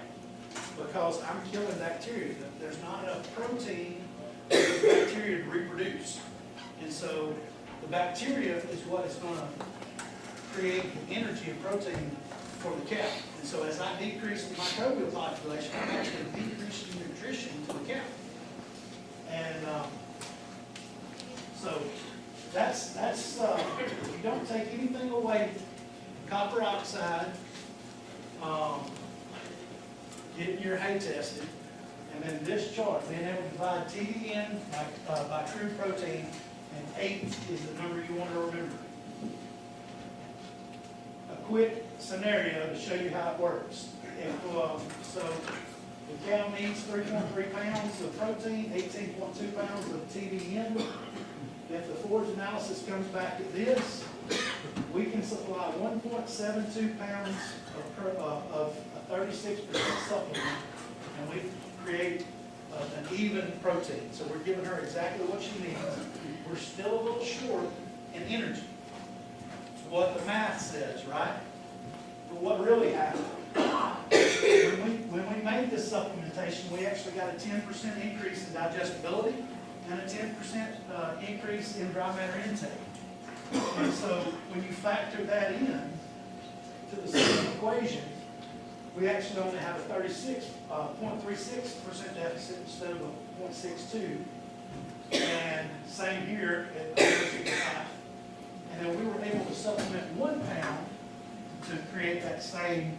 because I'm killing bacteria. There's not enough protein for the bacteria to reproduce. And so the bacteria is what is going to create the energy and protein for the cow. And so as I decrease the microbial population, I'm actually decreasing nutrition to the cow. And so that's if you don't take anything away, copper oxide, getting your hay tested, and then this chart, being able to divide TDN by crude protein, and 8 is the number you want to remember. A quick scenario to show you how it works. So the cow needs 3.3 pounds of protein, 18.2 pounds of TDN. If the forage analysis comes back at this, we can supply 1.72 pounds of a 36% supplement, and we create an even protein. So we're giving her exactly what she needs. We're still a little short in energy. It's what the math says, right? But what really happened? When we made this supplementation, we actually got a 10% increase in digestibility and a 10% increase in dry matter intake. And so when you factor that in to the same equation, we actually only have a 0.36% deficit instead of a 0.62. And same here at 0.65. And then we were able to supplement 1 pound to create that same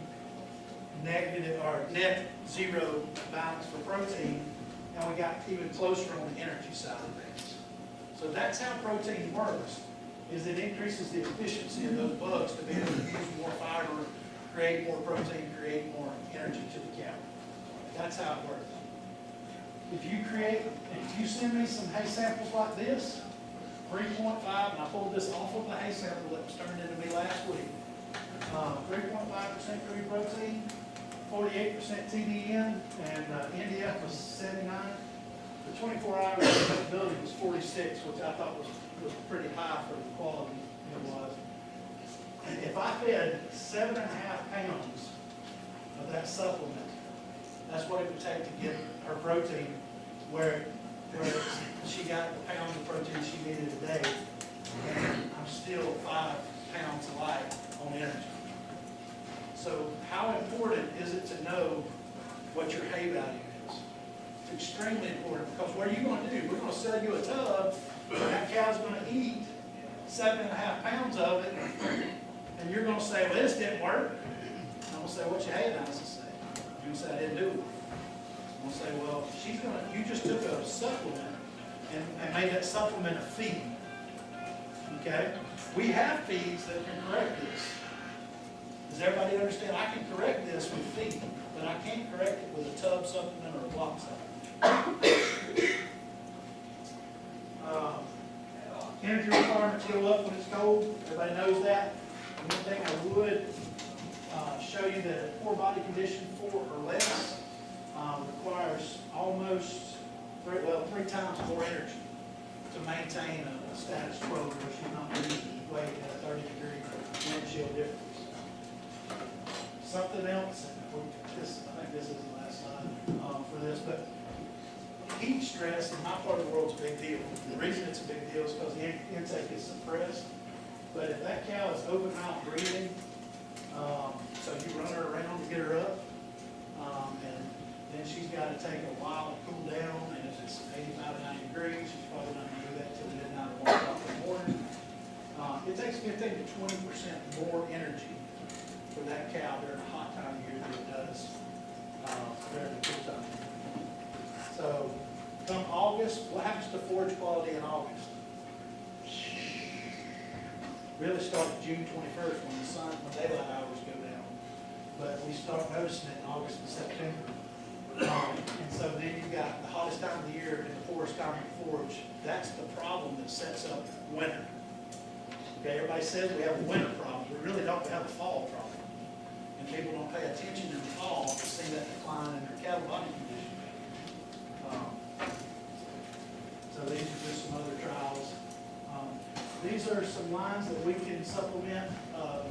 negative or net zero balance for protein, and we got even closer on the energy side of things. So that's how protein works, is it increases the efficiency of those bugs to be able to use more fiber, create more protein, create more energy to the cow. That's how it works. If you send me some hay samples like this, 3.5, and I pulled this off of the hay sample that was turned into me last week, 3.5% crude protein, 48% TDN, and NDF was 79. The 24-hour availability was 46, which I thought was pretty high for the quality it was. And if I fed 7.5 pounds of that supplement, that's what it would take to get her protein where she got the pound of protein she needed a day, and I'm still 5 pounds light on energy. So how important is it to know what your hay value is? It's extremely important, because what are you going to do? We're going to sell you a tub, and that cow's going to eat 7.5 pounds of it, and you're going to say, well, this didn't work. And I'm going to say, what's your hay analysis say? You're going to say, I didn't do it. I'm going to say, well, you just took a supplement and made that supplement a feed. Okay? We have feeds that can correct this. Does everybody understand? I can correct this with feet, but I can't correct it with a tub supplement or a block supplement. Energy requirements go up when it's cold, everybody knows that. And one thing I would show you that a poor body condition 4 or less requires almost 3 times more energy to maintain a status quo where she's not losing weight at a 30-degree wind chill difference. Something else, and I think this is the last slide for this, but heat stress in my part of the world is a big deal. The reason it's a big deal is because the intake is suppressed. But if that cow is open mouth breathing, so you run her around to get her up, and then she's got to take a while to cool down, and if it's 85 to 90 degrees, she's probably not going to do that till midnight or 1 o'clock in the morning. It takes 15 to 20% more energy for that cow during a hot time of year than it does during the cool time of year. So, come August, what happens to forage quality in August? Really start June 21st when daylight hours go down. But we start noticing it in August and September. And so then you've got the hottest time of the year and the poorest time to forage. That's the problem that sets up winter. Okay, everybody says we have a winter problem. We really don't have a fall problem. And people don't pay attention in the fall to see that decline in their cattle body condition. So these are just some other trials. These are some lines that we can supplement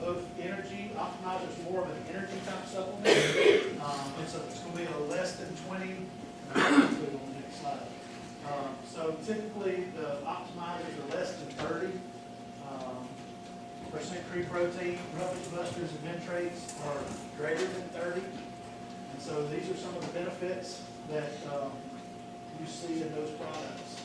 both energy. Optimizer is more of an energy type supplement. It's going to be a less than 20. I'll put it on the next slide. So typically the optimizers are less than 30% Cree protein. Roughage busters and nitrates are greater than 30. And so these are some of the benefits that you see in those products.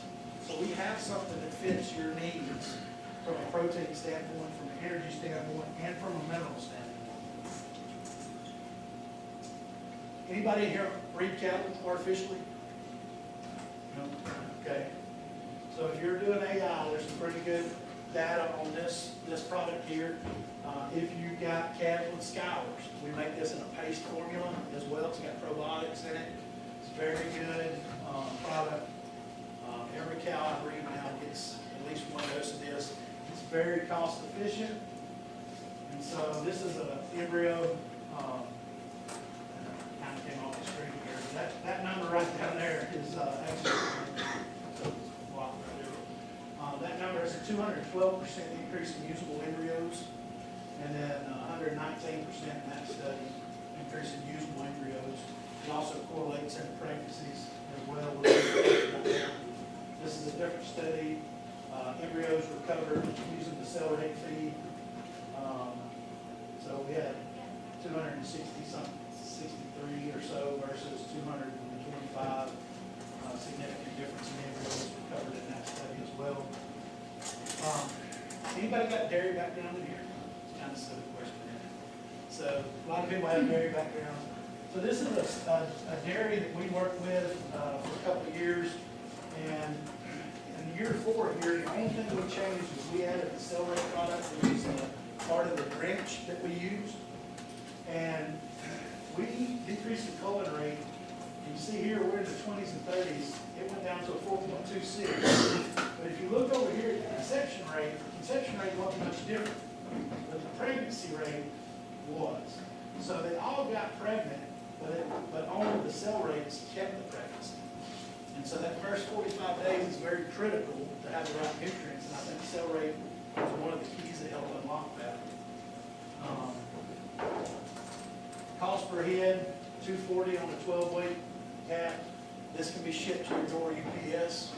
So we have something that fits your needs from a protein standpoint, from an energy standpoint, and from a mineral standpoint. Anybody here breed cattle artificially? No? Okay. So if you're doing AI, there's some pretty good data on this product here. If you've got cattle with scours, we make this in a paste formula as well. It's got probiotics in it. It's a very good product. Every cow I breed now gets at least one dose of this. It's very cost efficient. And so this is an embryo, kind of came off the screen here. That number right down there is actually blocked right there. That number is a 212% increase in usable embryos, and then 119% in that study increase in usable embryos. It also correlates in pregnancies as well. This is a different study. Embryos recovered using the cell rate feed. So we had 63 or so versus 225. Significant difference in embryos recovered in that study as well. Anybody got dairy background in here? It's kind of a silly question. So a lot of people have dairy background. So this is a dairy that we worked with for a couple of years, and in year 4 here, the only thing we changed is we added the cell rate product, which is part of the drench that we used, and we decreased the culling rate. You see here, we're in the 20s and 30s. It went down to a 4.26. But if you look over here at the conception rate wasn't much different, but the pregnancy rate was. So they all got pregnant, but only the cell rates kept the pregnancy. And so that first 45 days is very critical to have the right nutrients, and I think cell rate was one of the keys that helped unlock that. Cost per head, $240 on a 12-weight calf. This can be shipped to your door UPS.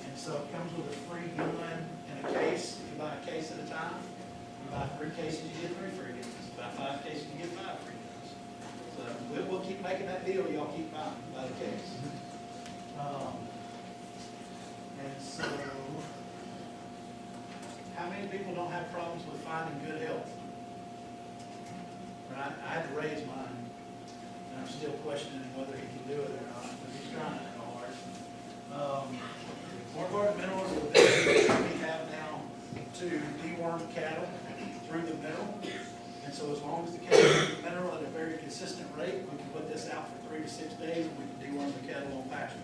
And so it comes with a free gun and a case. If you buy a case at a time, you buy 3 cases, you get 3 free guns. If you buy 5 cases, you get 5 free guns. So we'll keep making that deal. Y'all keep buying by the case. And so, how many people don't have problems with finding good health? Right? I had to raise mine, and I'm still questioning whether he can do it or not, but he's trying so hard. More minerals are the best we have now to deworm cattle through the mineral. And so as long as the cattle eat the mineral at a very consistent rate, we can put this out for 3 to 6 days and we can deworm the cattle on pasture.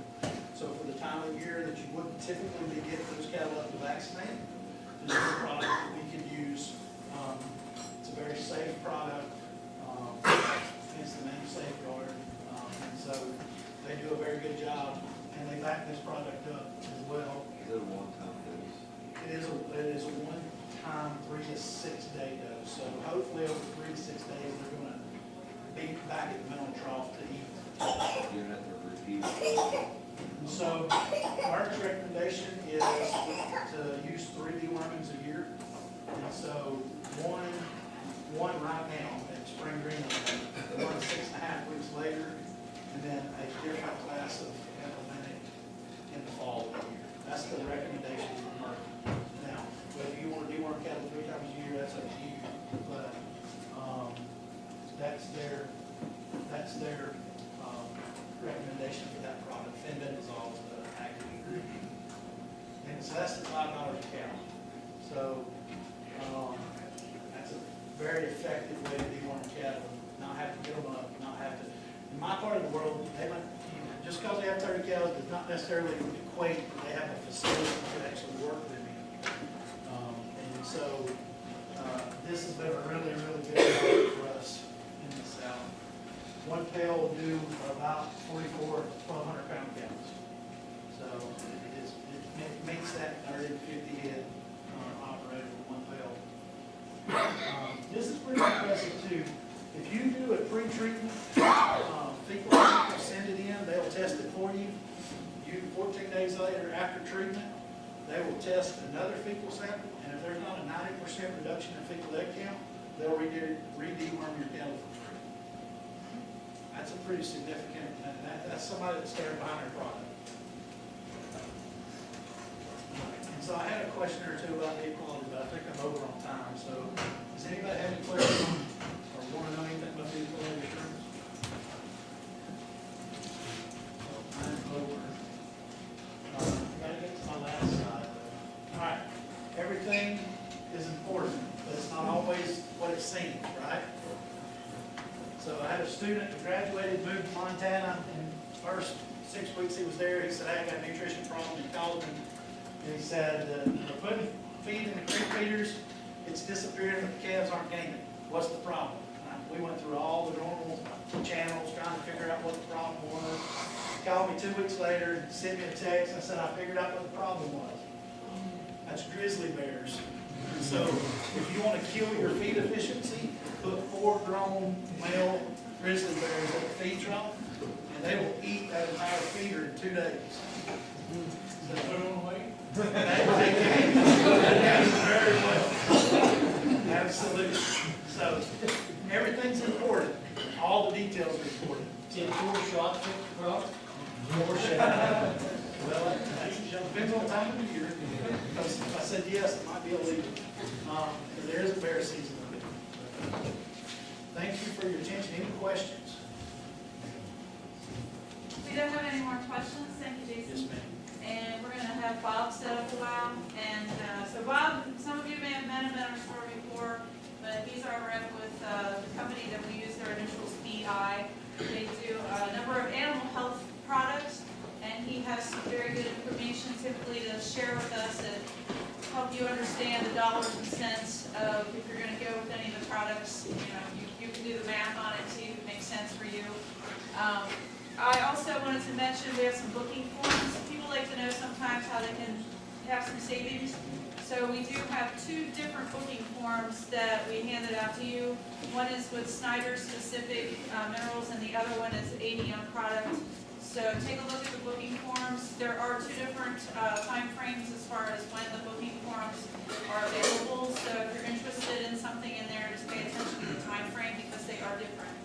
So for the time of year that you wouldn't typically be getting those cattle up to vaccinate, this is a product that we could use. It's a very safe product. It's the main safeguard. And so they do a very good job and they back this product up as well. Is it a one-time dose? It is a one-time 3 to 6 day dose. So hopefully over 3 to 6 days, they're gonna be back at the mineral trough to eat. You don't have to repeat. So Mark's recommendation is to use 3 dewormings a year. And so one right now at spring green, one 6.5 weeks later, and then a different class of implementing in the fall of the year. That's the recommendation from Mark. Now, whether you want to deworm cattle 3 times a year, that's up to you. But that's their recommendation for that product. Fenbendazole is the active ingredient. And so that's the $5 a cow. So that's a very effective way to deworm cattle, not have to get them up, not have to. In my part of the world, they might, just because they have 30 cows does not necessarily equate that they have a facility that can actually work with them in. And so this has been a really, really good product for us in the South. One pail will do about 44 1,200-pound cows. So it makes that 30 to 50 head operated with one pail. This is pretty impressive too. If you do a pre-treatment fecal sample, send it in, they'll test it for you. 14 days later after treatment, they will test another fecal sample, and if there's not a 90% reduction in fecal egg count, they'll re-deworm your cattle for free. That's a pretty significant, that's somebody that's standing behind their product. And so I had a question or two about the equality, but I think I'm over on time. So does anybody have any questions or want to know anything about the equality assurance? I'm over. I gotta get to my last slide though. All right, everything is important, but it's not always what it seems, right? So I had a student who graduated, moved to Montana, and first 6 weeks he was there, he said, hey, I got a nutrition problem. He called me, and he said, we're putting feed in the creek feeders, it's disappearing, but the calves aren't gaining. What's the problem? We went through all the normal channels trying to figure out what the problem was. He called me 2 weeks later, sent me a text, and said, I figured out what the problem was. That's grizzly bears. So if you want to kill your feed efficiency, put 4 grown male grizzly bears at a feed trough, and they will eat that entire feeder in 2 days. So put them away? They can. Very well. Absolutely. So everything's important. All the details are important. 10 shots, 50 crops. More shot. Well, that depends on the time of the year. Because if I said yes, it might be illegal. There is a bear season. Thank you for your attention. Any questions? We don't have any more questions. Thank you, Jason. Yes, ma'am. And we're gonna have Bob set up a while. And so Bob, some of you may have met him at our store before, but he's our rep with the company that we use, their initials BI. They do a number of animal health products, and he has some very good information typically to share with us that help you understand the dollars and cents of if you're gonna go with any of the products. You know, you can do the math on it, see if it makes sense for you. I also wanted to mention we have some booking forms. People like to know sometimes how they can have some savings. So we do have 2 different booking forms that we handed out to you. One is with Snyder specific minerals and the other one is ADM product. So take a look at the booking forms. There are 2 different time frames as far as when the booking forms are available. So if you're interested in something in there, just pay attention to the time frame because they are different.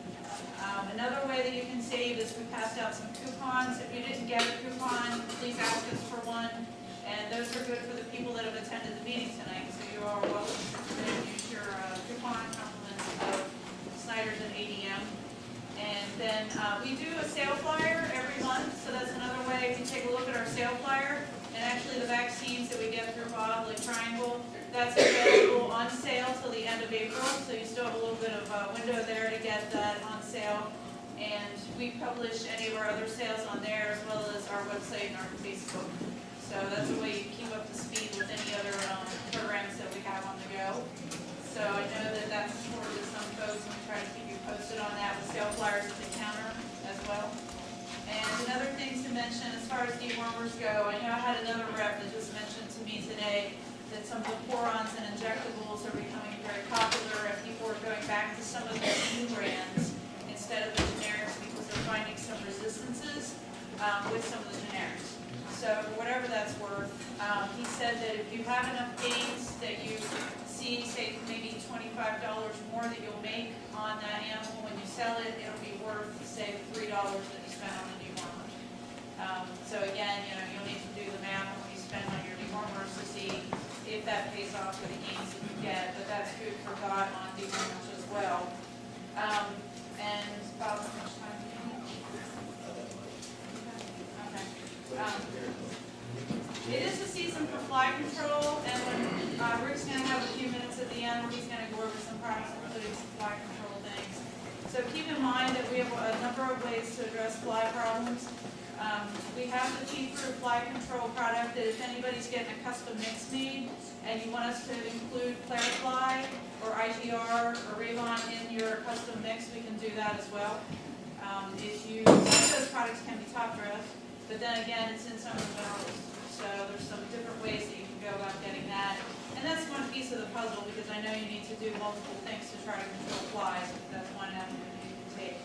Another way that you can save is we passed out some coupons. If you didn't get a coupon, please ask us for one. And those are good for the people that have attended the meeting tonight. So you are welcome to use your coupon compliments of Snyder's and ADM. And then we do a sale flyer every month. So that's another way. If you take a look at our sale flyer, and actually the vaccines that we get through Bob, like Triangle, That's available on sale till the end of April, so you still have a little bit of a window there to get that on sale. And we publish any of our other sales on there as well as our website and our Facebook. So that's a way you keep up to speed with any other programs that we have on the go. So I know that that's important to some folks, and we try to keep you posted on that with sale flyers at the counter as well. And another thing to mention, as far as dewormers go, I know I had another rep that just mentioned to me today that some of the porons and injectables are becoming very popular, and people are going back to some of the new brands instead of the generics because they're finding some resistances with some of the generics. So for whatever that's worth, he said that if you have enough gains that you see, say maybe $25 more that you'll make on that animal when you sell it, it'll be worth, say, the $3 that you spent on the dewormer. So again, you'll need to do the math on what you spend on your dewormers to see if that pays off with the gains that you get, but that's food for thought on dewormers as well. And Bob, how much time do you need? Okay. It is the season for fly control, and when Rick's going to have a few minutes at the end where he's going to go over some products, including some fly control things. So keep in mind that we have a number of ways to address fly problems. We have the feed-through fly control product that if anybody's getting a custom mix made and you want us to include Clarifly or IGR or Ravon in your custom mix, we can do that as well. Some of those products can be top dressed, but then again, it's in some of the minerals. So there's some different ways that you can go about getting that. And that's one piece of the puzzle because I know you need to do multiple things to try to control flies, but that's one avenue you can take.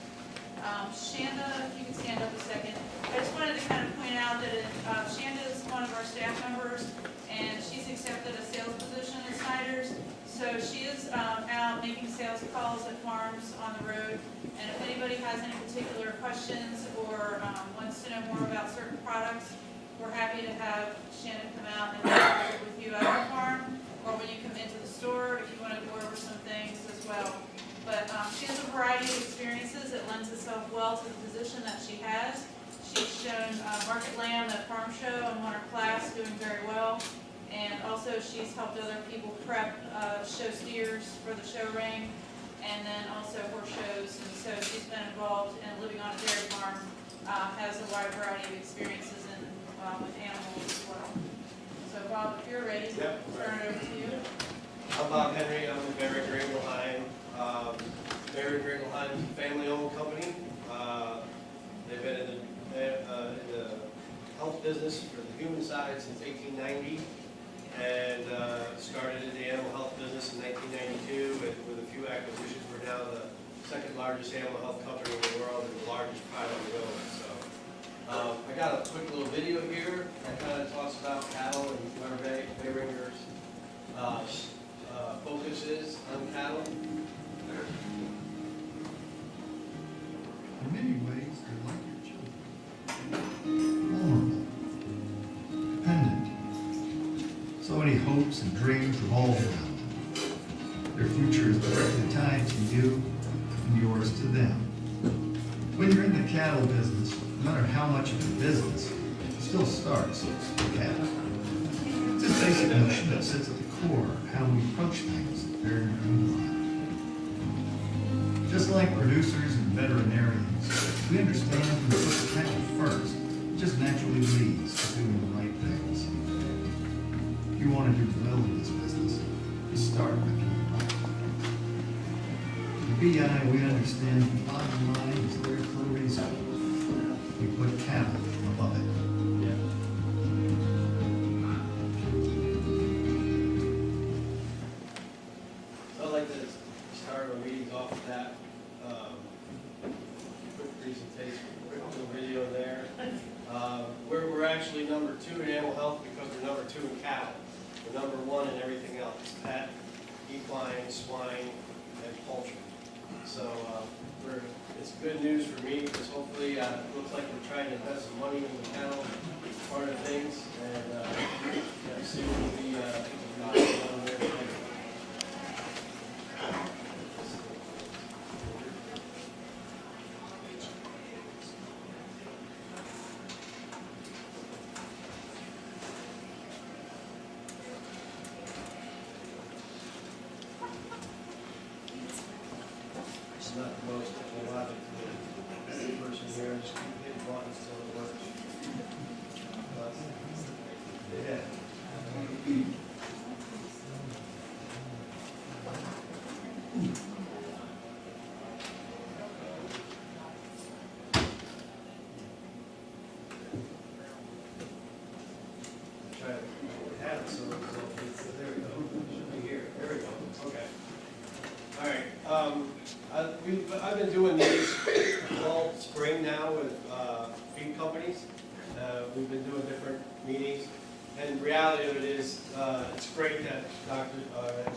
Shanda, if you could stand up a second. I just wanted to kind of point out that Shanda is one of our staff members, and she's accepted a sales position at Snyder's. So she is out making sales calls at farms on the road. And if anybody has any particular questions or wants to know more about certain products, we're happy to have Shannon come out and talk with you at our farm, or when you come into the store, if you want to go over some things as well. But she has a variety of experiences that lends itself well to the position that she has. She's shown Market Lamb at Farm Show and won her class, doing very well. And also she's helped other people prep show steers for the show ring, and then also horse shows. And so she's been involved in living on a dairy farm, has a wide variety of experiences with animals as well. So Bob, if you're ready, Yep. turn it over to you. I'm Bob Henry, I'm with Barry Gringelheim. Barry Gringelheim is a family-owned company. They've been in the health business for the human side since 1890, and started in the animal health business in 1992, and with a few acquisitions, we're now the second largest animal health company in the world and the largest privately owned. So I got a quick little video here that kind of talks about cattle and where Behringer's focus is on cattle. In many ways, they're like your children. Vulnerable, dependent. So many hopes and dreams revolve around them. Their future is directly tied to you and yours to them. When you're in the cattle business, no matter how much of the business, it still starts with cattle. It's a basic notion that sits at the core of how we approach things at Behringer Gringelheim. Just like producers and veterinarians, we understand we put the cattle first. It just naturally leads to doing the right things. If you want to do well in this business, you start with your right. At BI, we understand the bottom line is there for a reason. We put cattle above it. So I'd like to start our meetings off with that. Quick presentation, quick little video there. We're actually number 2 in animal health because we're number 2 in cattle. We're number 1 in everything else, pet, equine, swine, and poultry. So it's good news for me because hopefully it looks like we're trying to invest some money in the cattle part of things, and soon we'll be on there. there's no logic to it. This person here, just keep hitting buttons till it works. But, yeah. Try to have it so there we go. Should be here. There we go. Okay. All right. I've been doing these all spring now with feed companies. We've been doing different meetings. And the reality of it is, it's great that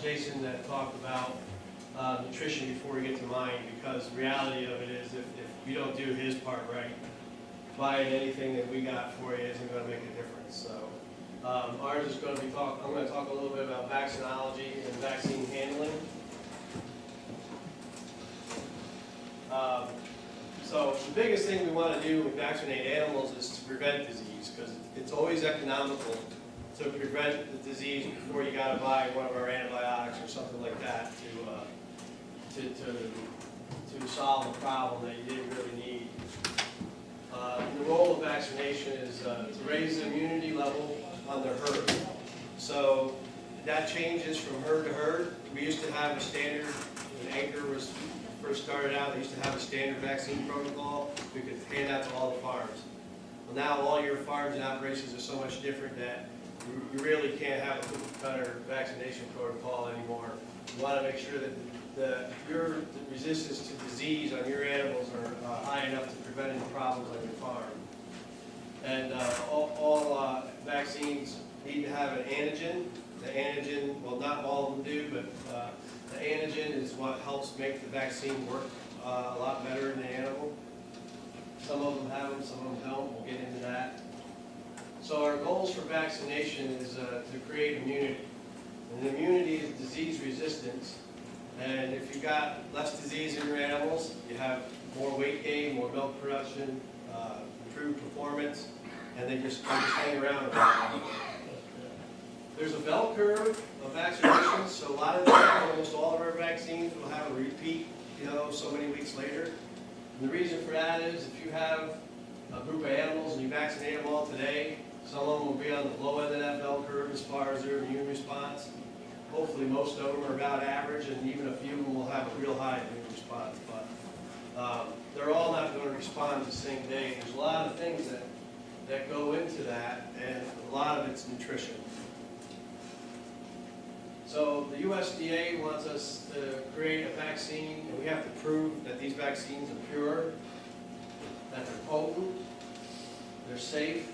Jason that talked about nutrition before we get to mine, because the reality of it is if you don't do his part right, buying anything that we got for you isn't going to make a difference. So ours is going to be I'm going to talk a little bit about vaccinology and vaccine handling. So the biggest thing we want to do with vaccinate animals is to prevent disease, because it's always economical to prevent the disease before you got to buy one of our antibiotics or something like that to solve a problem that you didn't really need. The role of vaccination is to raise the immunity level on the herd. So that changes from herd to herd. We used to have a standard, when Anchor was first started out, they used to have a standard vaccine protocol we could hand out to all the farms. Well, now all your farms and operations are so much different that you really can't have a cookie-cutter vaccination protocol anymore. You want to make sure that your resistance to disease on your animals are high enough to prevent any problems on your farm. And all vaccines need to have an antigen. The antigen, well, not all of them do, but the antigen is what helps make the vaccine work a lot better in the animal. Some of them have them, some of them don't. We'll get into that. So our goals for vaccination is to create immunity. And immunity is disease resistance. And if you've got less disease in your animals, you have more weight gain, more milk production, improved performance, and they just hang around a while. There's a bell curve of vaccinations, so a lot of them, almost all of our vaccines will have a repeat, so many weeks later. And the reason for that is if you have a group of animals and you vaccinate them all today, some of them will be on the low end of that bell curve as far as their immune response. Hopefully most of them are about average, and even a few of them will have a real high immune response. But they're all not going to respond the same day. There's a lot of things that go into that, and a lot of it's nutrition. So the USDA wants us to create a vaccine, and we have to prove that these vaccines are pure, that they're potent, they're safe,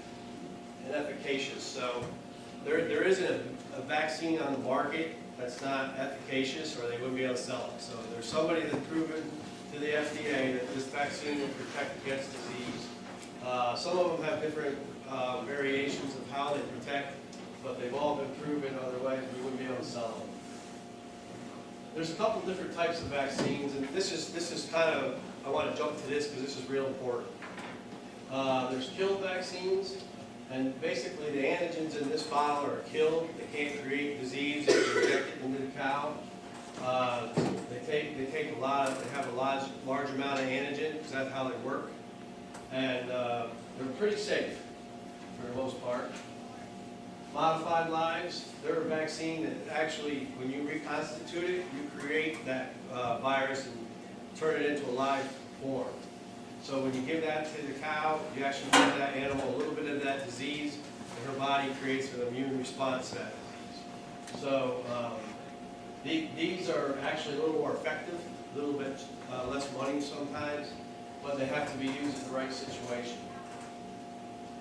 and efficacious. So there isn't a vaccine on the market that's not efficacious, or they wouldn't be able to sell it. So there's somebody that's proven to the FDA that this vaccine will protect against disease. Some of them have different variations of how they protect, but they've all been proven, otherwise we wouldn't be able to sell them. There's a couple different types of vaccines, and this is kind of, I want to jump to this because this is real important. There's killed vaccines, and basically the antigens in this bottle are killed. They can't create disease if you inject it into the cow. They have a large amount of antigen because that's how they work, and they're pretty safe for the most part. Modified lives, they're a vaccine that actually, when you reconstitute it, you create that virus and turn it into a live form. So when you give that to the cow, you actually give that animal a little bit of that disease, and her body creates an immune response to that disease. So these are actually a little more effective, a little bit less money sometimes, but they have to be used in the right situation.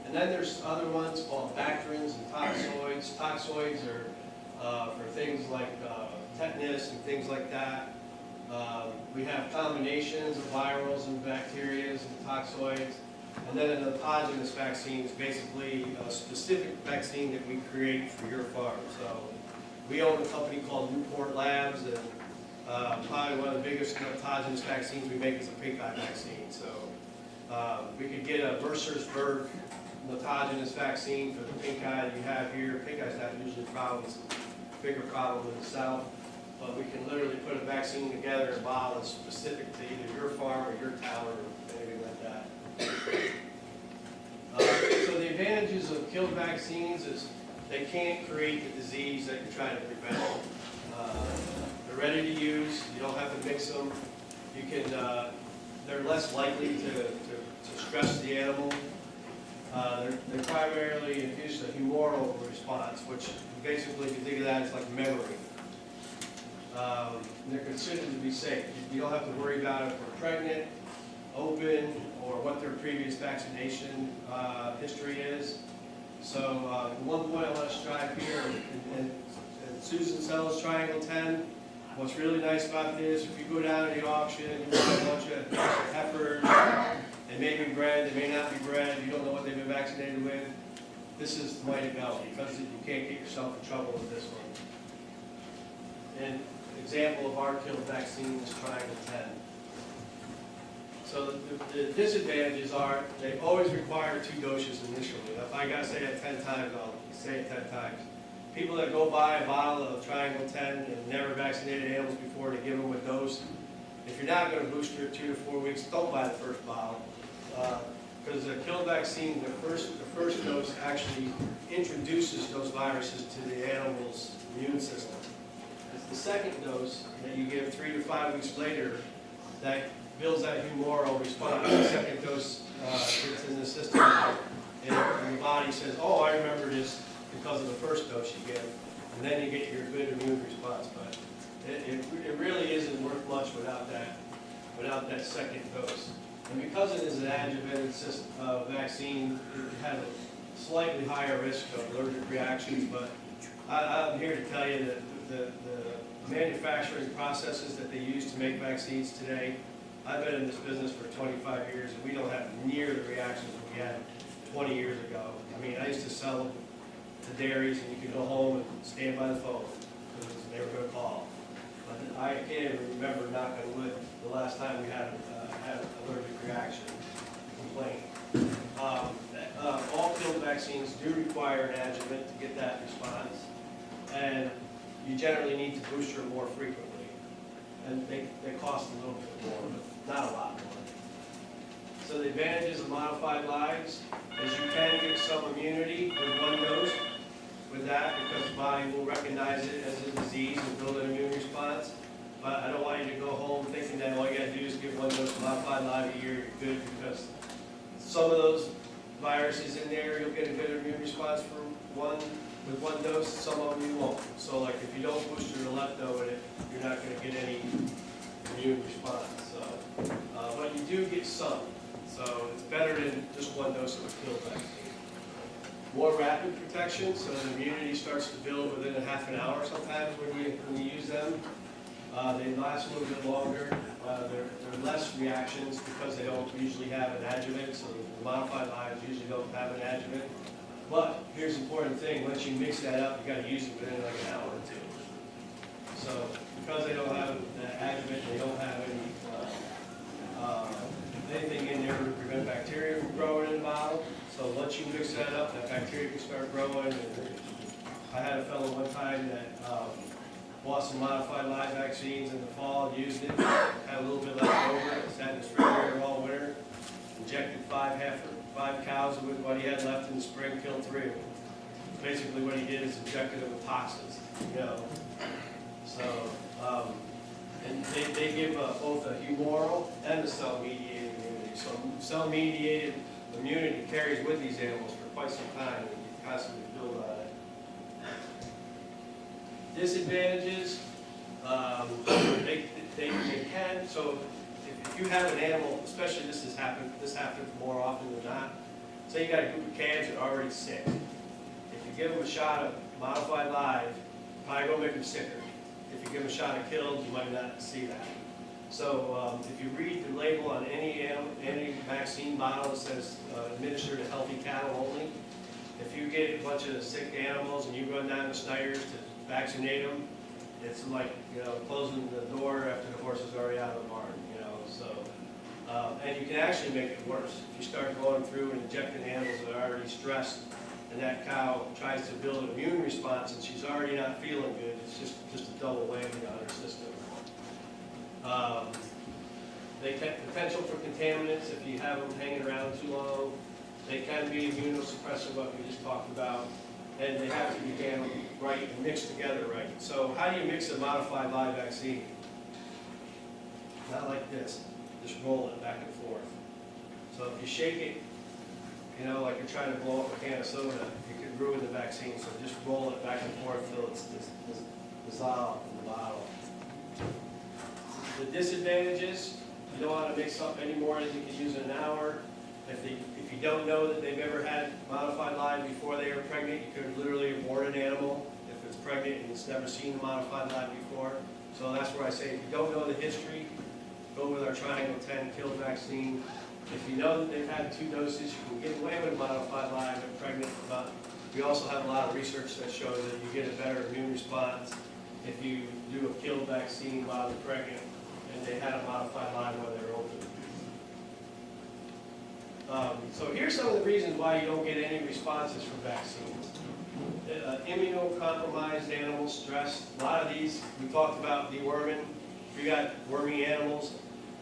And then there's other ones called bacterins and toxoids. Toxoids are for things like tetanus and things like that. We have combinations of virals and bacteria and toxoids. And then an autogenous vaccine is basically a specific vaccine that we create for your farm. So we own a company called Newport Labs, and probably one of the biggest autogenous vaccines we make is a pink eye vaccine. So we could get a Mercersburg autogenous vaccine for the pink eye that you have here. Pink eye's not usually a problem, it's a bigger problem in the south. but we can literally put a vaccine together and bottle that's specific to either your farm or your town or anything like that. So the advantages of killed vaccines is they can't create the disease that you're trying to prevent. They're ready to use, you don't have to mix them. You can, they're less likely to stress the animal. They're primarily induce a humoral response, which basically, if you think of that, it's like memory. They're considered to be safe. You don't have to worry about if they're pregnant, open, or what their previous vaccination history is. So the one point I want to strive here, and Susan sells Triangle 10. What's really nice about this, if you go down to the auction, you buy a bunch of heifers, they may be bred, they may not be bred, you don't know what they've been vaccinated with. This is the way to go, because you can't get yourself in trouble with this one. An example of our killed vaccine is Triangle 10. So the disadvantages are, they always require 2 doses initially. If I gotta say it 10 times, I'll say it 10 times. People that go buy a bottle of Triangle 10 and never vaccinated animals before to give them a dose, if you're not gonna booster it 2 to 4 weeks, don't buy the first bottle. Because the killed vaccine, the first dose actually introduces those viruses to the animal's immune system. It's the second dose that you give 3 to 5 weeks later that builds that humoral response. The second dose gets in the system, and the body says, "Oh, I remember this because of the first dose you give," and then you get your good immune response. But it really isn't worth much without that second dose. And because it is an adjuvanted vaccine, it has a slightly higher risk of allergic reactions. But I'm here to tell you that the manufacturing processes that they use to make vaccines today, I've been in this business for 25 years, and we don't have near the reactions we had 20 years ago. I mean, I used to sell them to dairies, and you could go home and stand by the phone, because they were going to call. But I can't even remember, knock on wood, the last time we had an allergic reaction complaint. All killed vaccines do require an adjuvant to get that response, and you generally need to booster more frequently. And they cost a little bit more, but not a lot more. So the advantages of modified lives is you can get some immunity with 1 dose with that, because the body will recognize it as a disease and build an immune response. But I don't want you to go home thinking that all you gotta do is get 1 dose of modified live a year, you're good, because some of those viruses in there, you'll get a good immune response with 1 dose, some of them you won't. So like if you don't booster the lepto with it, you're not gonna get any immune response. So, but you do get some. So it's better than just 1 dose of a killed vaccine. More rapid protection, so the immunity starts to build within a half an hour sometimes when you use them. They last a little bit longer. There are less reactions because they don't usually have an adjuvant, so the modified lives usually don't have an adjuvant. But here's the important thing, once you mix that up, you gotta use it within like an hour or 2. So because they don't have an adjuvant, they don't have anything in there to prevent bacteria from growing in the bottle. So once you mix that up, that bacteria can start growing. And I had a fellow one time that bought some modified live vaccines in the fall, used it, had a little bit left over, sat in his refrigerator all winter, injected 5 cows with what he had left in the spring, killed 3 of them. Basically what he did is injected them with toxins, you know. So, and they give both a humoral and a cell-mediated immunity. So cell-mediated immunity carries with these animals for quite some time, and you constantly build on it. Disadvantages, they can, so if you have an animal, especially this happens more often than not. Say you got a group of calves that are already sick. If you give them a shot of modified live, probably gonna make them sicker. If you give them a shot of killed, you might not see that. So if you read the label on any vaccine bottle, it says administered to healthy cattle only. If you get a bunch of sick animals and you run down to Snyder's to vaccinate them, it's like, you know, closing the door after the horse is already out of the barn, you know. So, and you can actually make it worse. If you start going through and injecting animals that are already stressed and that cow tries to build an immune response, and she's already not feeling good, it's just a double whammy on her system. They have potential for contaminants if you have them hanging around too long. They can be immunosuppressive, what we just talked about, and they have to be handled right and mixed together right. So how do you mix a modified live vaccine? Not like this, just roll it back and forth. So if you shake it, you know, like you're trying to blow up a can of soda, you could ruin the vaccine, so just roll it back and forth till it's dissolved in the bottle. The disadvantages, you don't want to mix up any more than you can use in an hour. If you don't know that they've ever had modified live before they were pregnant, you could literally abort an animal if it's pregnant and it's never seen a modified live before. So that's where I say, if you don't know the history, go with our Triangle 10 kill vaccine. If you know that they've had 2 doses, you can get away with a modified live if pregnant. But we also have a lot of research that shows that you get a better immune response if you do a kill vaccine while they're pregnant and they had a modified live while they're open. So here's some of the reasons why you don't get any responses from vaccines. Immunocompromised animals, stress. A lot of these, we talked about deworming. If you got wormy animals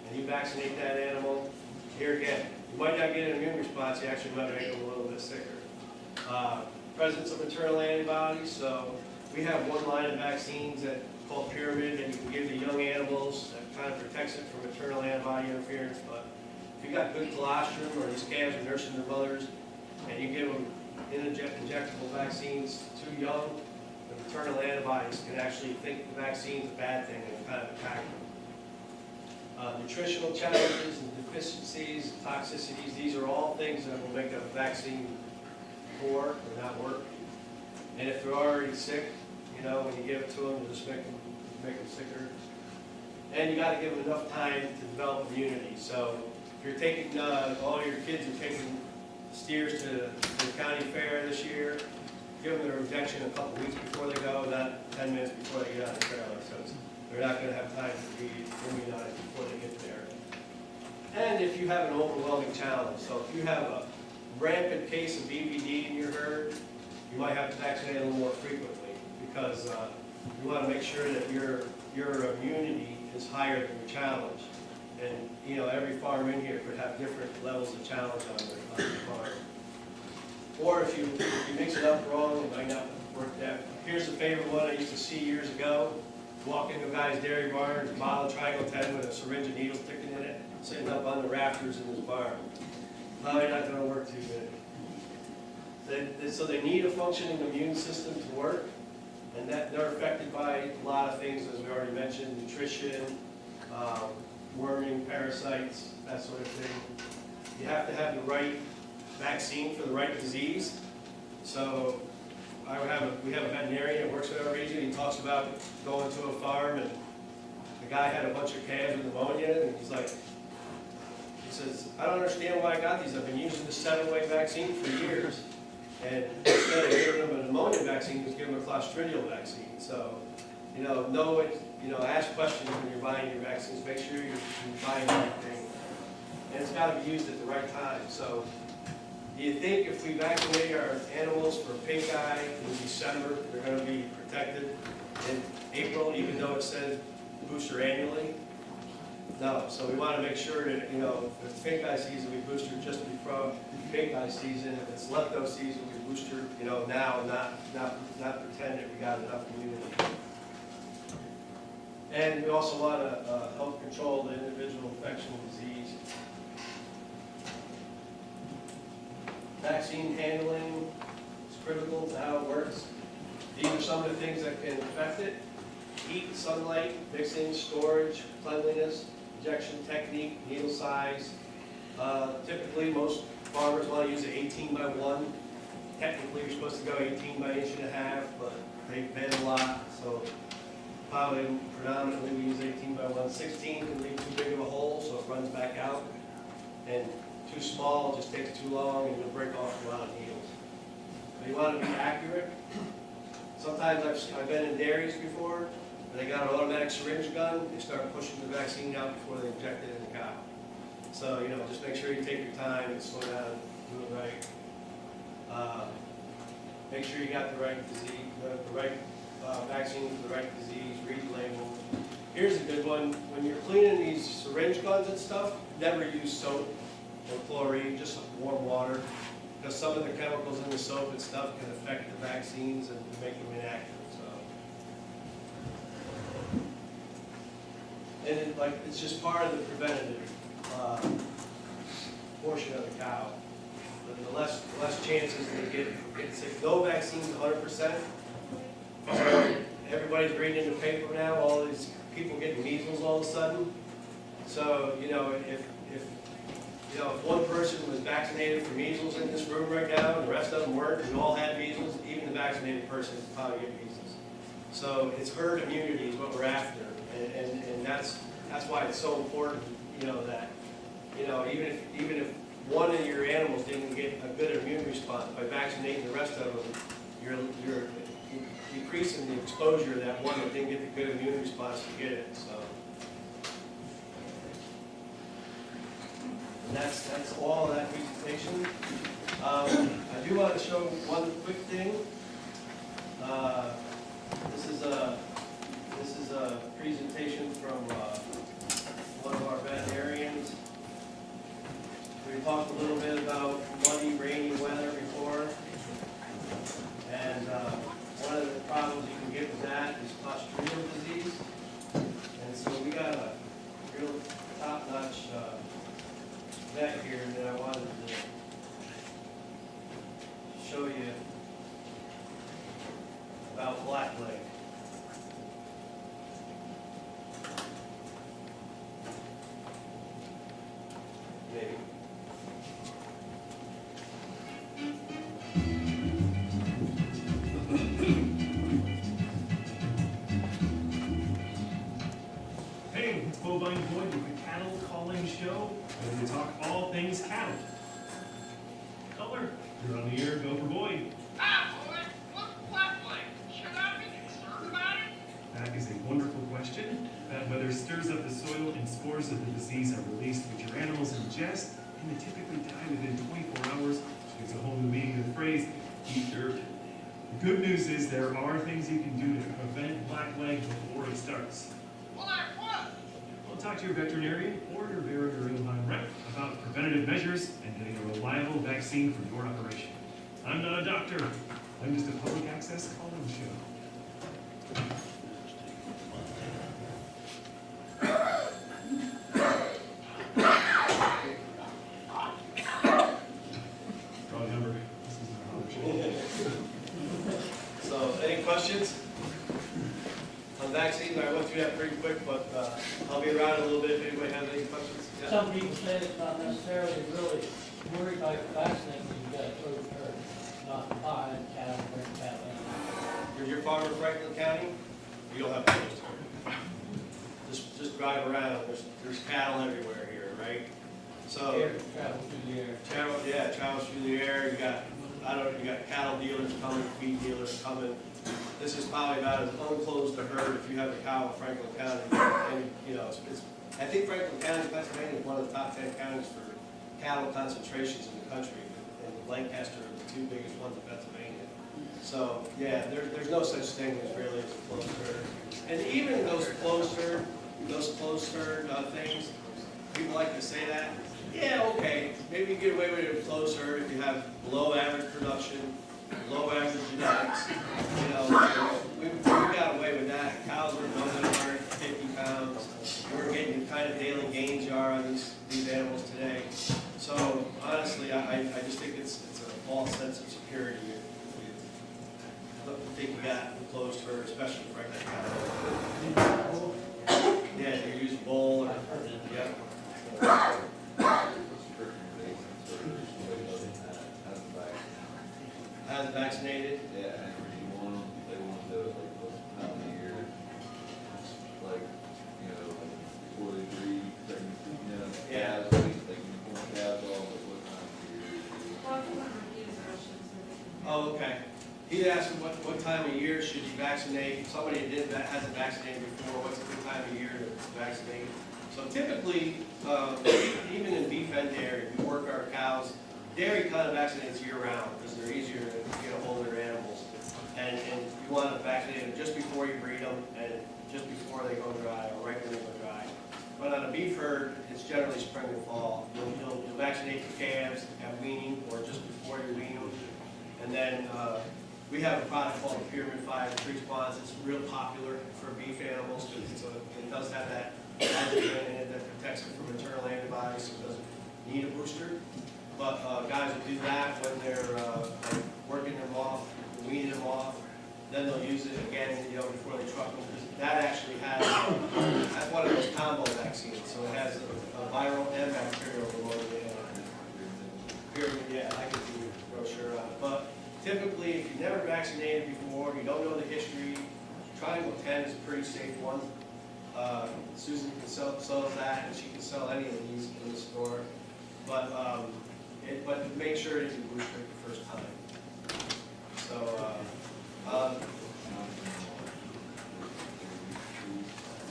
and you vaccinate that animal, here again, you might not get an immune response, you actually might make them a little bit sicker. Presence of maternal antibodies, so we have one line of vaccines that called Pyramid that you can give to young animals that kind of protects it from maternal antibody interference, but if you got good colostrum or these calves are nursing their mothers and you give them injectable vaccines too young, the maternal antibodies can actually think the vaccine's a bad thing and kind of attack them. Nutritional challenges and deficiencies, toxicities, these are all things that will make a vaccine poor or not work. And if they're already sick, you know, when you give it to them, you just make them sicker. And you got to give them enough time to develop immunity. So if you're taking, all your kids are taking steers to the county fair this year, give them their injection a couple weeks before they go, not 10 minutes before they get on the trailer. So they're not going to have time to be immunized before they get there. And if you have an overwhelming challenge, so if you have a rampant case of BVD in your herd, you might have to vaccinate a little more frequently because you want to make sure that your immunity is higher than your challenge. And you know, every farm in here could have different levels of challenge on their farm. Or if you mix it up wrong, it might not work that. Here's a favorite one I used to see years ago. Walk into a guy's dairy barn, a bottle of Triangle 10 with a syringe of needles sticking in it, sitting up on the rafters in his barn. Probably not going to work too good. So they need a functioning immune system to work, and that they're affected by a lot of things, as we already mentioned, nutrition, worming, parasites, that sort of thing. You have to have the right vaccine for the right disease. So we have a veterinarian that works at our region. He talks about going to a farm and the guy had a bunch of calves with pneumonia, and he's like, he says, I don't understand why I got these. I've been using the 7-way vaccine for years. And instead of giving them a pneumonia vaccine, just give them a Clostridial vaccine. So, ask questions when you're buying your vaccines. Make sure you're buying the right thing. And it's got to be used at the right time. So, do you think if we vaccinate our animals for pink eye in December, they're going to be protected in April, even though it says booster annually? No. So we want to make sure that, if it's pink eye season, we booster just before pink eye season. If it's lepto season, we booster, now, not pretend that we got enough immunity. And we also want to help control the individual infection disease. Vaccine handling is critical to how it works. These are some of the things that can affect it. Heat, sunlight, mixing, storage, cleanliness, injection technique, needle size. Typically, most farmers want to use an 18x1. Technically, you're supposed to go 18 by 1.5 inches, but they bend a lot, so probably predominantly we use 18x1. 16 can leave too big of a hole, so it runs back out. And too small, just takes too long, and you'll break off a lot of needles. So you want to be accurate. Sometimes I've been in dairies before, and they got an automatic syringe gun. They start pushing the vaccine out before they inject it in the cow. So just make sure you take your time and slow down, do it right. make sure you got the right disease, the right vaccine for the right disease, read the label. Here's a good one, when you're cleaning these syringe guns and stuff, never use soap or chlorine, just warm water, because some of the chemicals in the soap and stuff can affect the vaccines and make them inactive, so. And it, like, it's just part of the preventative portion of the cow. The less chances they get sick. No vaccine's 100%. Everybody's reading in the paper now, all these people getting measles all of a sudden. So, you know, if one person was vaccinated for measles in this room right now, and the rest of them weren't, and all had measles, even the vaccinated person would probably get measles. So it's herd immunity is what we're after, and that's why it's so important, you know, that, you know, even if one of your animals didn't get a good immune response, by vaccinating the rest of them, you're decreasing the exposure of that one that didn't get the good immune response to get it, so. And that's all of that presentation. I do want to show one quick thing. This is a presentation from one of our veterinarians. We talked a little bit about muddy, rainy weather before, and one of the problems you can get with that is Clostridial disease. And so we got a real top-notch vet here that I wanted to show you about blackleg. Maybe. Hey, it's Bovine Boyd with the Cattle Calling Show, where we talk all things cattle. Color, you're on the air, go for Boyd. Ah, boy, what's blackleg? Should I be concerned about it? That is a wonderful question. Bad weather stirs up the soil and spores of the disease are released, which your animals ingest, and they typically die within 24 hours, which gives a whole new meaning to the phrase, eat dirt. The good news is there are things you can do to prevent blackleg before it starts. Well, like what? Well, talk to your veterinarian or your Beringer Ingelheim rep about preventative measures and getting a reliable vaccine for your operation. I'm not a doctor. I'm just a public access calling show. Wrong number. This is not how So, any questions on vaccines? I went through that pretty quick, but I'll be around a little bit if anybody has any questions. Yeah. Some people say it's not necessarily really worried about vaccinating, you got to throw the herd, not buy cattle, bring cattle in. You're farmer in Franklin County, you don't have to register. Just drive around, there's cattle everywhere here, right? So, Air travel through the air. travels through the air, you got cattle dealers coming, feed dealers coming. This is probably about as unclosed a herd if you have a cow in Franklin County. And, you know, I think Franklin County, Pennsylvania is one of the top 10 counties for cattle concentrations in the country. And Lancaster are the two biggest ones in Pennsylvania. So, yeah, there's no such thing as really as a closed herd. And even those closed herd things, people like to say that. Yeah, okay, maybe you get away with a closed herd if you have below average production, below average genetics. You know, we got away with that. Cows were more than 150 pounds. We're getting the kind of daily gains you are on these animals today. So honestly, I just think it's a false sense of security. I think you got the closed herd, especially for that cow. Yeah, you use bull or, yeah. Has vaccinated? Yeah, and you want them, they want to, like, what time of year, like, you know, like, before they breed, pregnancy, you know, Yeah. calves, they can form calves off, but what time of year? Well, if you want to review the questions, so we can- Oh, okay. He asked what time of year should you vaccinate? Somebody hasn't vaccinated before, what's a good time of year to vaccinate? So typically, even in beef and dairy, we work our cows. Dairy kind of vaccinates year round because they're easier to get a hold of their animals. And you want to vaccinate them just before you breed them and just before they go dry or right when they go dry. But on a beef herd, it's generally spring and fall. You'll vaccinate the calves at weaning or just before you wean them. And then we have a product called Pyramid 5 Tree Spawns. It's real popular for beef animals because it does have that adjuvant in it that protects it from maternal antibodies, so it doesn't need a booster. But guys will do that when they're like working them off, weaning them off. Then they'll use it again, before they truck them. That actually has, that's one of those combo vaccines. So it has a viral and bacterial pneumonia. Pyramid, yeah, I can do a brochure on it. But typically, if you've never vaccinated before, you don't know the history, Triangle 10 is a pretty safe one. Susan can sell that, and she can sell any of these in the store. But make sure that you booster it the first time. So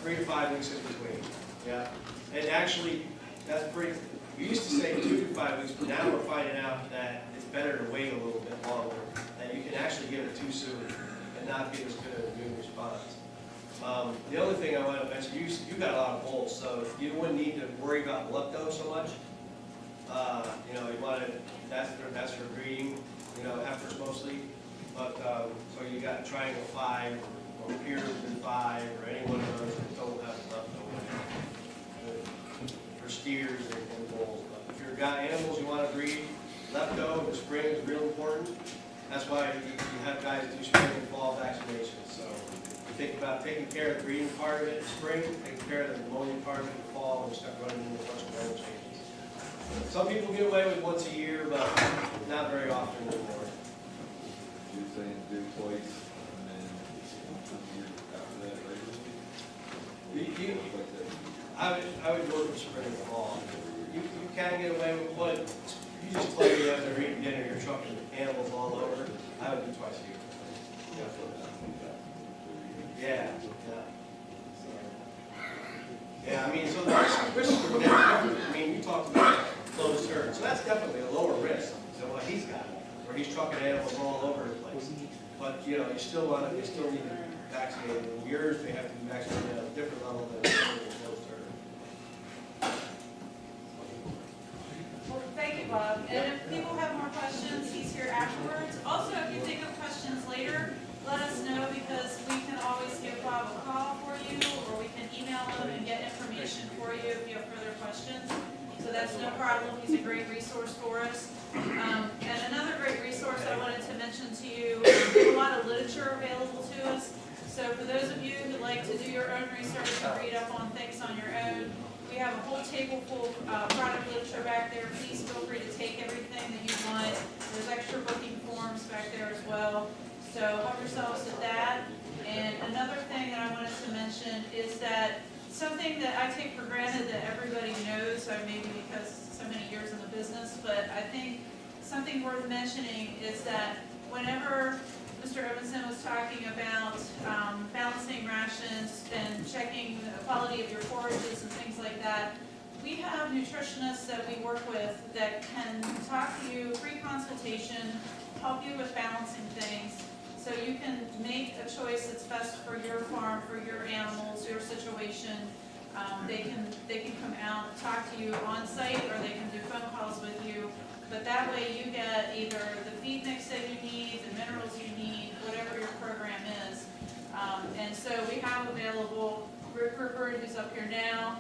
3 to 5 weeks in between. Yeah, and actually, that's pretty. We used to say 2 to 5 weeks, but now we're finding out that it's better to wait a little bit longer. That you can actually give it too soon and not get as good an immune response. The other thing I want to mention, you got a lot of bulls, so you wouldn't need to worry about blood dough so much. You want to, that's for breeding, heifers mostly. But, so you got Triangle 5 or Pyramid 5 or any one of those that don't have enough for steers and bulls. But if you've got animals you want to breed, lepto in the spring is real important. That's why you have guys do spring and fall vaccinations. So you think about taking care of the breeding part of it in spring, taking care of the pneumonia part of it in the fall, and start running into a bunch of weather changes. Some people get away with once a year, but not very often anymore. You're saying do twice, and then a year after that regularly? I would work with spring and fall. You can get away with what, you just tell me after eating dinner, you're trucking animals all over. I would do twice a year. Yeah. Yeah, I mean, so the risks are different. I mean, you talked about closed herd, so that's definitely a lower risk than what he's got, where he's trucking animals all over the place. But, you still need to be vaccinated. In yours, they have to be vaccinated at a different level than closed herd. Well, thank you, Bob. And if people have more questions, he's here afterwards. Also, if you think of questions later, let us know because we can always give Bob a call for you or we can email him and get information for you if you have further questions. So that's no problem. He's a great resource for us. And another great resource I wanted to mention to you, there's a lot of literature available to us. So for those of you who like to do your own research and read up on things on your own, we have a whole table full of product literature back there. Please feel free to take everything that you want. There's extra booking forms back there as well. So help yourselves to that. And another thing that I wanted to mention is that something that I take for granted that everybody knows, so maybe because so many years in the business, but I think something worth mentioning is that whenever Mr. Evanson was talking about balancing rations and checking the quality of your forages and things like that, we have nutritionists that we work with that can talk to you, free consultation, help you with balancing things. So you can make a choice that's best for your farm, for your animals, your situation. They can come out and talk to you on site or they can do phone calls with you. But that way you get either the feed mix that you need, the minerals you need, whatever your program is. And so we have available Rick Rupert, who's up here now.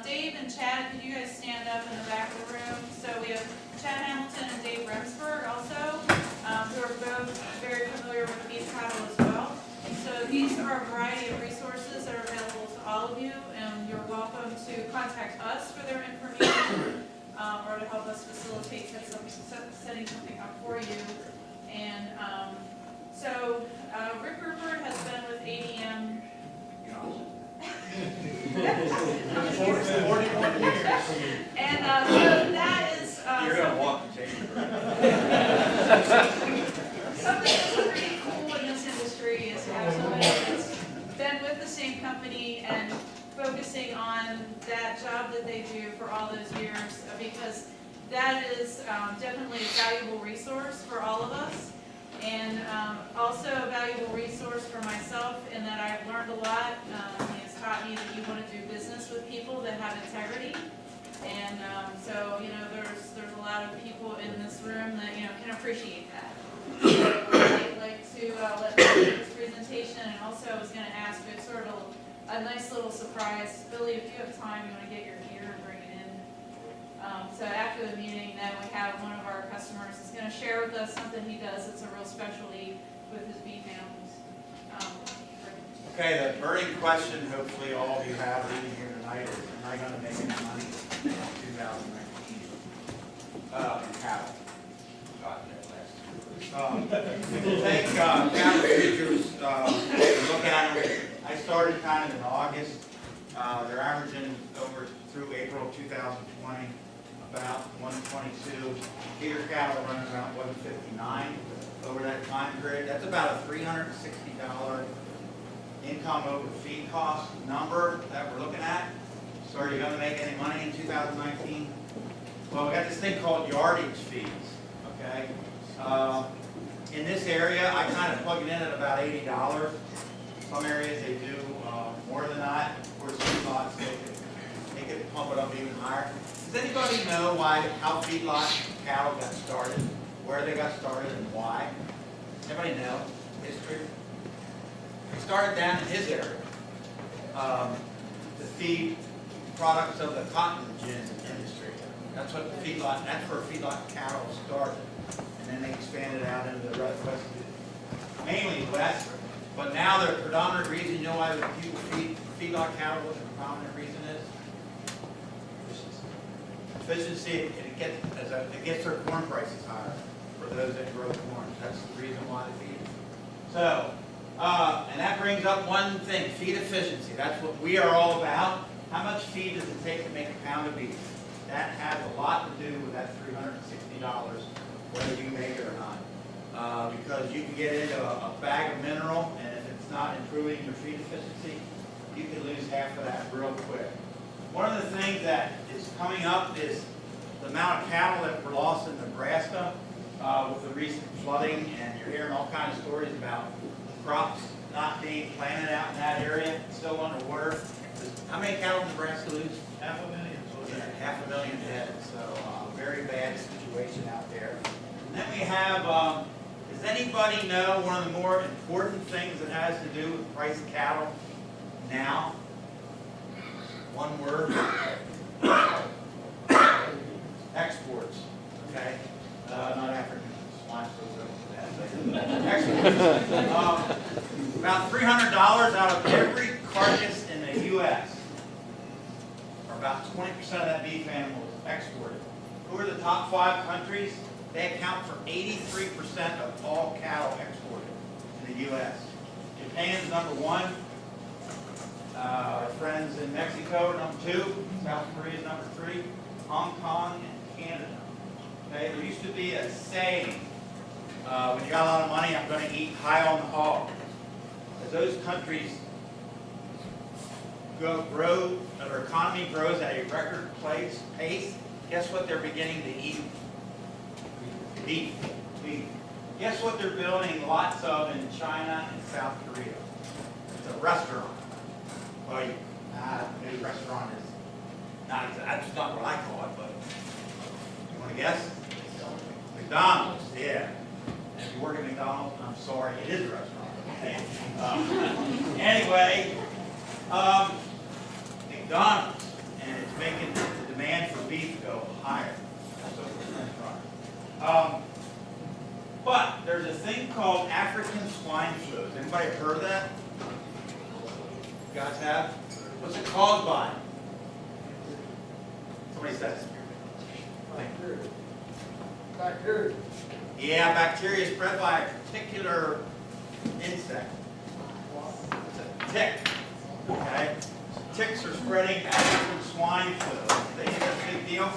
Dave and Chad, could you guys stand up in the back of the room? So we have Chad Hamilton and Dave Remsburg also, who are both very familiar with beef cattle as well. So these are a variety of resources that are available to all of you, and you're welcome to contact us for their information or to help us facilitate setting something up for you. And so Rick Rupert has been with ADM. 41 years. And so that is You're going to walk the table. something that's pretty cool in this industry is to have somebody that's been with the same company and focusing on that job that they do for all those years, because that is definitely a valuable resource for all of us. And also a valuable resource for myself in that I've learned a lot. He has taught me that you want to do business with people that have integrity. And so, there's a lot of people in this room that, can appreciate that. So I'd like to let Billy do his presentation, and also I was going to ask you sort of a nice little surprise. Billy, if you have time, you want to get your gear and bring it in. So after the meeting, then we have one of our customers is going to share with us something he does that's a real specialty with his beef animals. Okay, the burning question, hopefully all of you have leaving here tonight is, am I gonna make any money in 2019? In cattle. Got that last. If you take cattle futures, look at them, I started kind of in August. They're averaging over through April 2020, about 122. Feeder cattle running around 159 over that time period. That's about a $360 income over feed cost number that we're looking at. So are you going to make any money in 2019? Well, we got this thing called yardage fees, okay? In this area, I kind of plug it in at about $80. Some areas they do more than that. Of course, feedlots, they could pump it up even higher. Does anybody know how feedlot cattle got started? Where they got started and why? Anybody know history? It started down in his area to feed products of the cotton gin industry. That's where feedlot cattle started. And then they expanded out into the rest, mainly west. But now the predominant reason, you know why the people feed feedlot cattle, what the predominant reason is? Efficiency. It gets their corn prices higher for those that grow corn. That's the reason why they feed it. So, and that brings up one thing, feed efficiency. That's what we are all about. How much feed does it take to make a pound of beef? That has a lot to do with that $360, whether you make it or not. Because you can get into a bag of mineral, and if it's not improving your feed efficiency, you can lose half of that real quick. One of the things that is coming up is the amount of cattle that were lost in Nebraska with the recent flooding, and you're hearing all kinds of stories about crops not being planted out in that area, still underwater. How many cattle in Nebraska lose? 500,000. Yeah, 500,000 dead. So very bad situation out there. And then we have, does anybody know one of the more important things that has to do with the price of cattle now? One word. Exports. Okay? Not African swine flu. Exports. About $300 out of every carcass in the U.S. or about 20% of that beef animal is exported. Who are the top 5 countries? They account for 83% of all cattle exported in the U.S. Japan's number 1. Our friends in Mexico are number 2. South Korea is number 3. Hong Kong and Canada. Okay, there used to be a saying, when you got a lot of money, I'm going to eat high on the hog. As those countries grow, their economy grows at a record pace, guess what they're beginning to eat? Beef. Guess what they're building lots of in China and South Korea? It's a restaurant. Well, maybe restaurant is that's not what I call it, but you want to guess? McDonald's, yeah. If you work at McDonald's, I'm sorry, it is a restaurant. Okay? Anyway, McDonald's, and it's making the demand for beef go higher. That's what we're trying. But there's a thing called African swine flu. Has anybody heard of that? You guys have? What's it caused by? Somebody says. Bacteria. Yeah, bacteria spread by a particular insect. It's a tick. Okay? Ticks are spreading African swine flu. They think that's a big deal?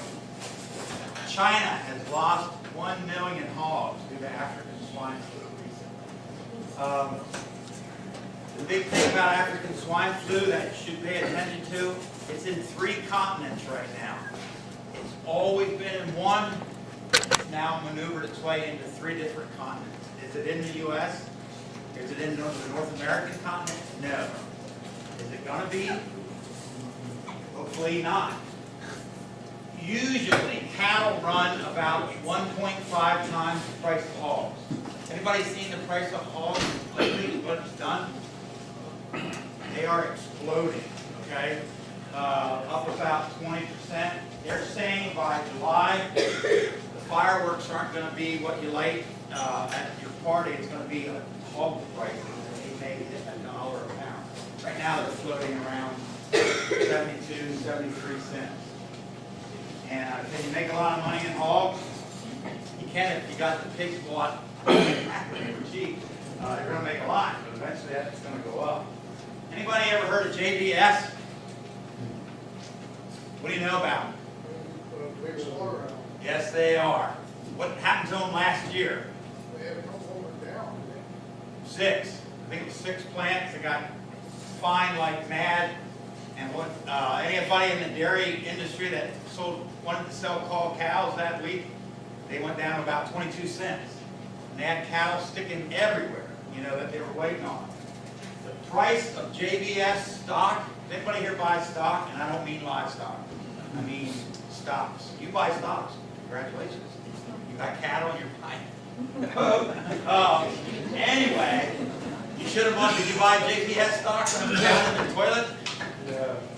China has lost 1 million hogs due to African swine flu recently. The big thing about African swine flu that you should pay attention to, it's in 3 continents right now. It's always been in one, it's now maneuvered its way into 3 different continents. Is it in the U.S.? Is it in the North American continent? No. Is it going to be? Hopefully not. Usually, cattle run about 1.5 times the price of hogs. Anybody seen the price of hogs lately, what it's done? They are exploding, okay? Up about 20%. They're saying by July, the fireworks aren't going to be what you like at your party. It's going to be a hog price. They may hit $1 a pound. Right now, they're floating around 72, 73 cents. And can you make a lot of money in hogs? You can if you got the pigs bought for cheap. You're going to make a lot, but eventually that's going to go up. Anybody ever heard of JBS? What do you know about them? Big slaughterhouse. Yes, they are. What happened to them last year? They had no holding down. 6. I think it was 6 plants that got fined like mad. And what anybody in the dairy industry that wanted to sell cull cows that week, they went down about 22 cents. And they had cattle sticking everywhere, you know, that they were waiting on. The price of JBS stock, does anybody here buy stock? And I don't mean livestock. I mean stocks. You buy stocks. Congratulations. You got cattle and you're buying. Anyway, you should have bought, did you buy JBS stock when it was down in the toilet?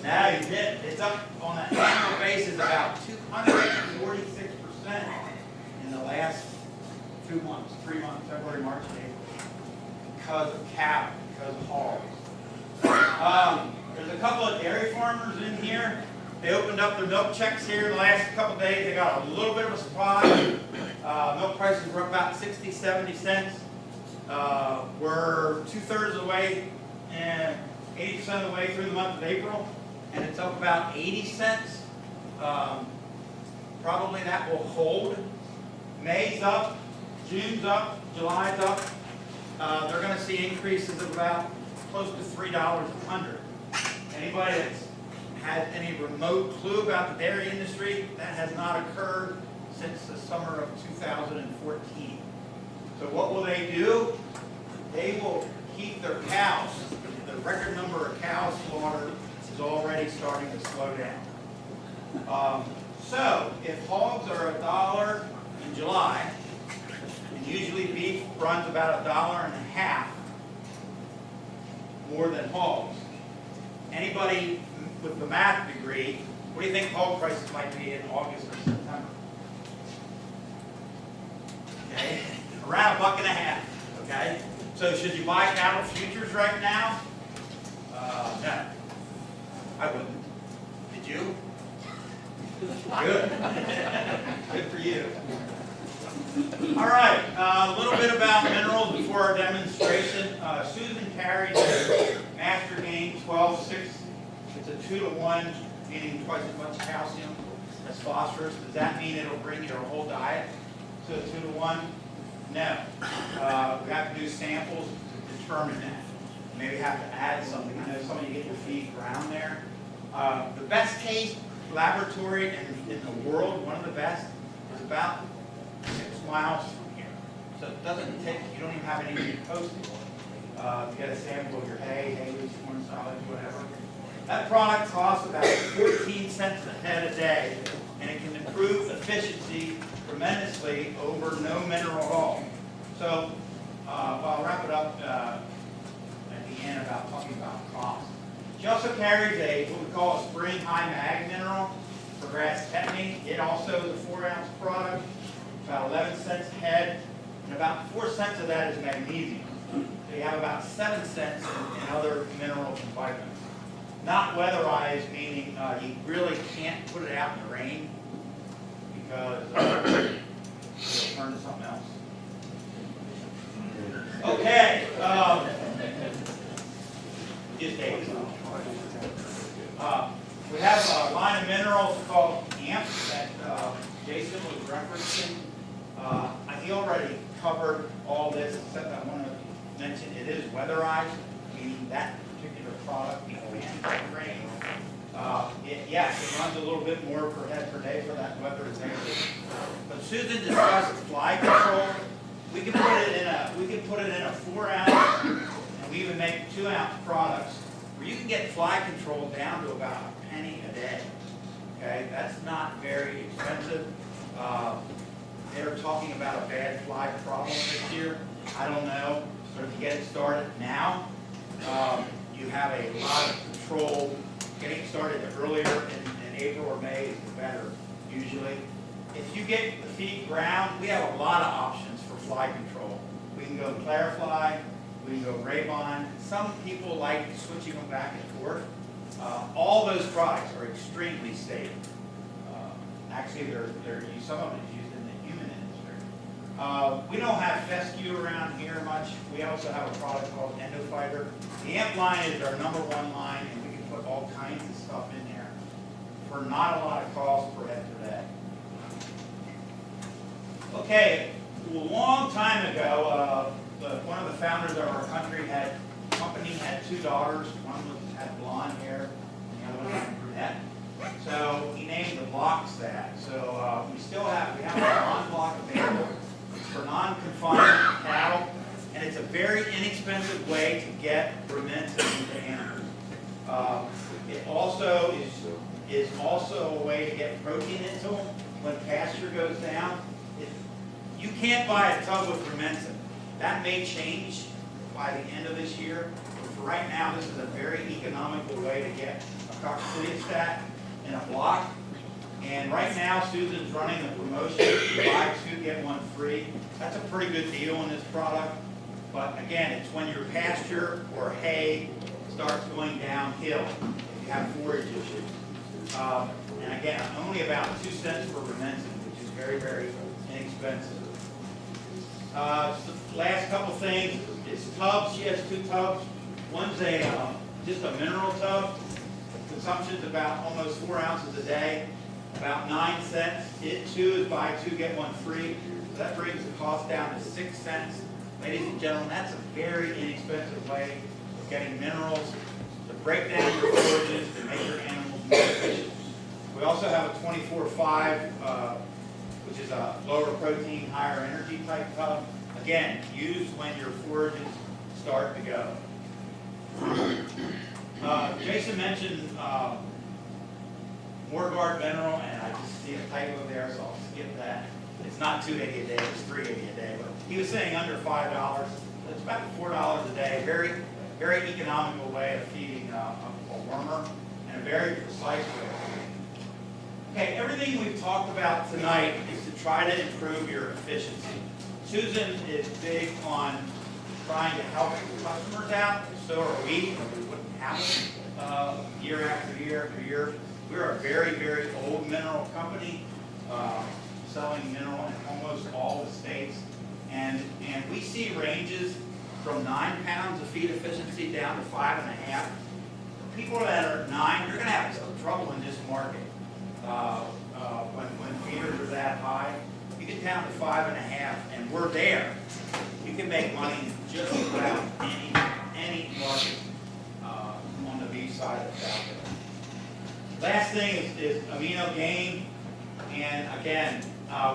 No, you didn't. It's up on an annual basis about 246% in the last 2 months, 3 months, February, March, and April, because of cattle, because of hogs. There's a couple of dairy farmers in here. They opened up their milk checks here in the last couple of days. They got a little bit of a supply. Milk prices were up about 60, 70 cents. We're 2/3 of the way and 80% of the way through the month of April, and it's up about 80 cents. Probably that will hold. May's up, June's up, July's up. They're going to see increases of about close to $3 a hundred. Anybody that's had any remote clue about the dairy industry, that has not occurred since the summer of 2014. So what will they do? They will keep their cows. The record number of cows slaughtered is already starting to slow down. So if hogs are $1 in July, and usually beef runs about $1.50 more than hogs. Anybody with the math degree, what do you think hog prices might be in August or September? Okay, around $1.50. Okay, so should you buy cattle futures right now? No, I wouldn't. Did you? Good. Good for you. All right, a little bit about minerals before our demonstration. Susan carries a Master Gain 12-6. It's a 2-to-1, meaning twice as much calcium as phosphorus. Does that mean it'll bring your whole diet to a 2-to-1? No. We have to do samples to determine that. Maybe have to add something. I know some of you get your feed ground there. The best case laboratory in the world, one of the best, is about 6 miles from here. So it doesn't take, you don't even have anything posted to get a sample of your hay leaves, corn solids, whatever. That product costs about 14 cents a head a day, and it can improve efficiency tremendously over no mineral at all. So I'll wrap it up at the end about talking about cost. She also carries what we call a spring high mag mineral for grass tetany. It also is a 4-ounce product, about 11 cents a head, and about 4 cents of that is magnesium. So you have about 7 cents in other minerals and vitamins. Not weatherized, meaning you really can't put it out in the rain because it'll turn to something else. Okay. Just take this off. We have a line of minerals called AMP that Jason was referencing. He already covered all this, except I want to mention it is weatherized, meaning that particular product can take rain. Yes, it runs a little bit more per head per day for that weatherization, but Susan discussed fly control. We can put it in a 4-ounce, and we even make 2-ounce products where you can get fly control down to about a penny a day. Okay, that's not very expensive. They're talking about a bad fly problem this year. I don't know, but if you get it started now, you have a lot of control. Getting started earlier in April or May is better, usually. If you get the feed ground, we have a lot of options for fly control. We can go Clarifly, we can go Raybon. Some people like switching them back and forth. All those products are extremely safe. Actually, some of it is used in the human industry. We don't have fescue around here much. We also have a product called Endofighter. The Amp line is our #1 line, and we can put all kinds of stuff in there for not a lot of cost per head per day. Okay, a long time ago, one of the founders of our company had two daughters. One had blonde hair, and the other one had brunette. So he named the blocks that. So we have a blonde block available for non-confinement cattle, and it's a very inexpensive way to get rumensin into animals. It also is also a way to get protein into them when pasture goes down. You can't buy a tub with rumensin. That may change by the end of this year. But for right now, this is a very economical way to get a coccidiostat in a block. And right now, Susan's running a promotion. You buy 2, get 1 free. That's a pretty good deal in this product. But again, it's when your pasture or hay starts going downhill if you have forage issues. And again, only about 2 cents for rumensin, which is very, very inexpensive. The last couple things is tubs. She has 2 tubs. One's just a mineral tub. Consumption's about almost 4 ounces a day, about 9 cents. It too is buy 2, get 1 free. So that brings the cost down to 6 cents. Ladies and gentlemen, that's a very inexpensive way of getting minerals to break down your forages to make your animals more efficient. We also have a 24/5, which is a lower protein, higher energy type tub. Again, used when your forages start to go. Jason mentioned Morguard Mineral, and I just see a typo there, so I'll skip that. It's not $2.80 a day, it's $3.80 a day. But he was saying under $5. It's about $4 a day. Very, very economical way of feeding a wormer, and a very precise way. Okay, everything we've talked about tonight is to try to improve your efficiency. Susan is big on trying to help customers out, so are we, or we wouldn't have it year after year after year. We're a very, very old mineral company, selling mineral in almost all the states, and we see ranges from 9 pounds of feed efficiency down to 5.5. For people that are 9, you're going to have some trouble in this market. When feeders are that high, you get down to 5.5, and we're there. You can make money in just about any market on the beef side that's out there. Last thing is amino gain, and again,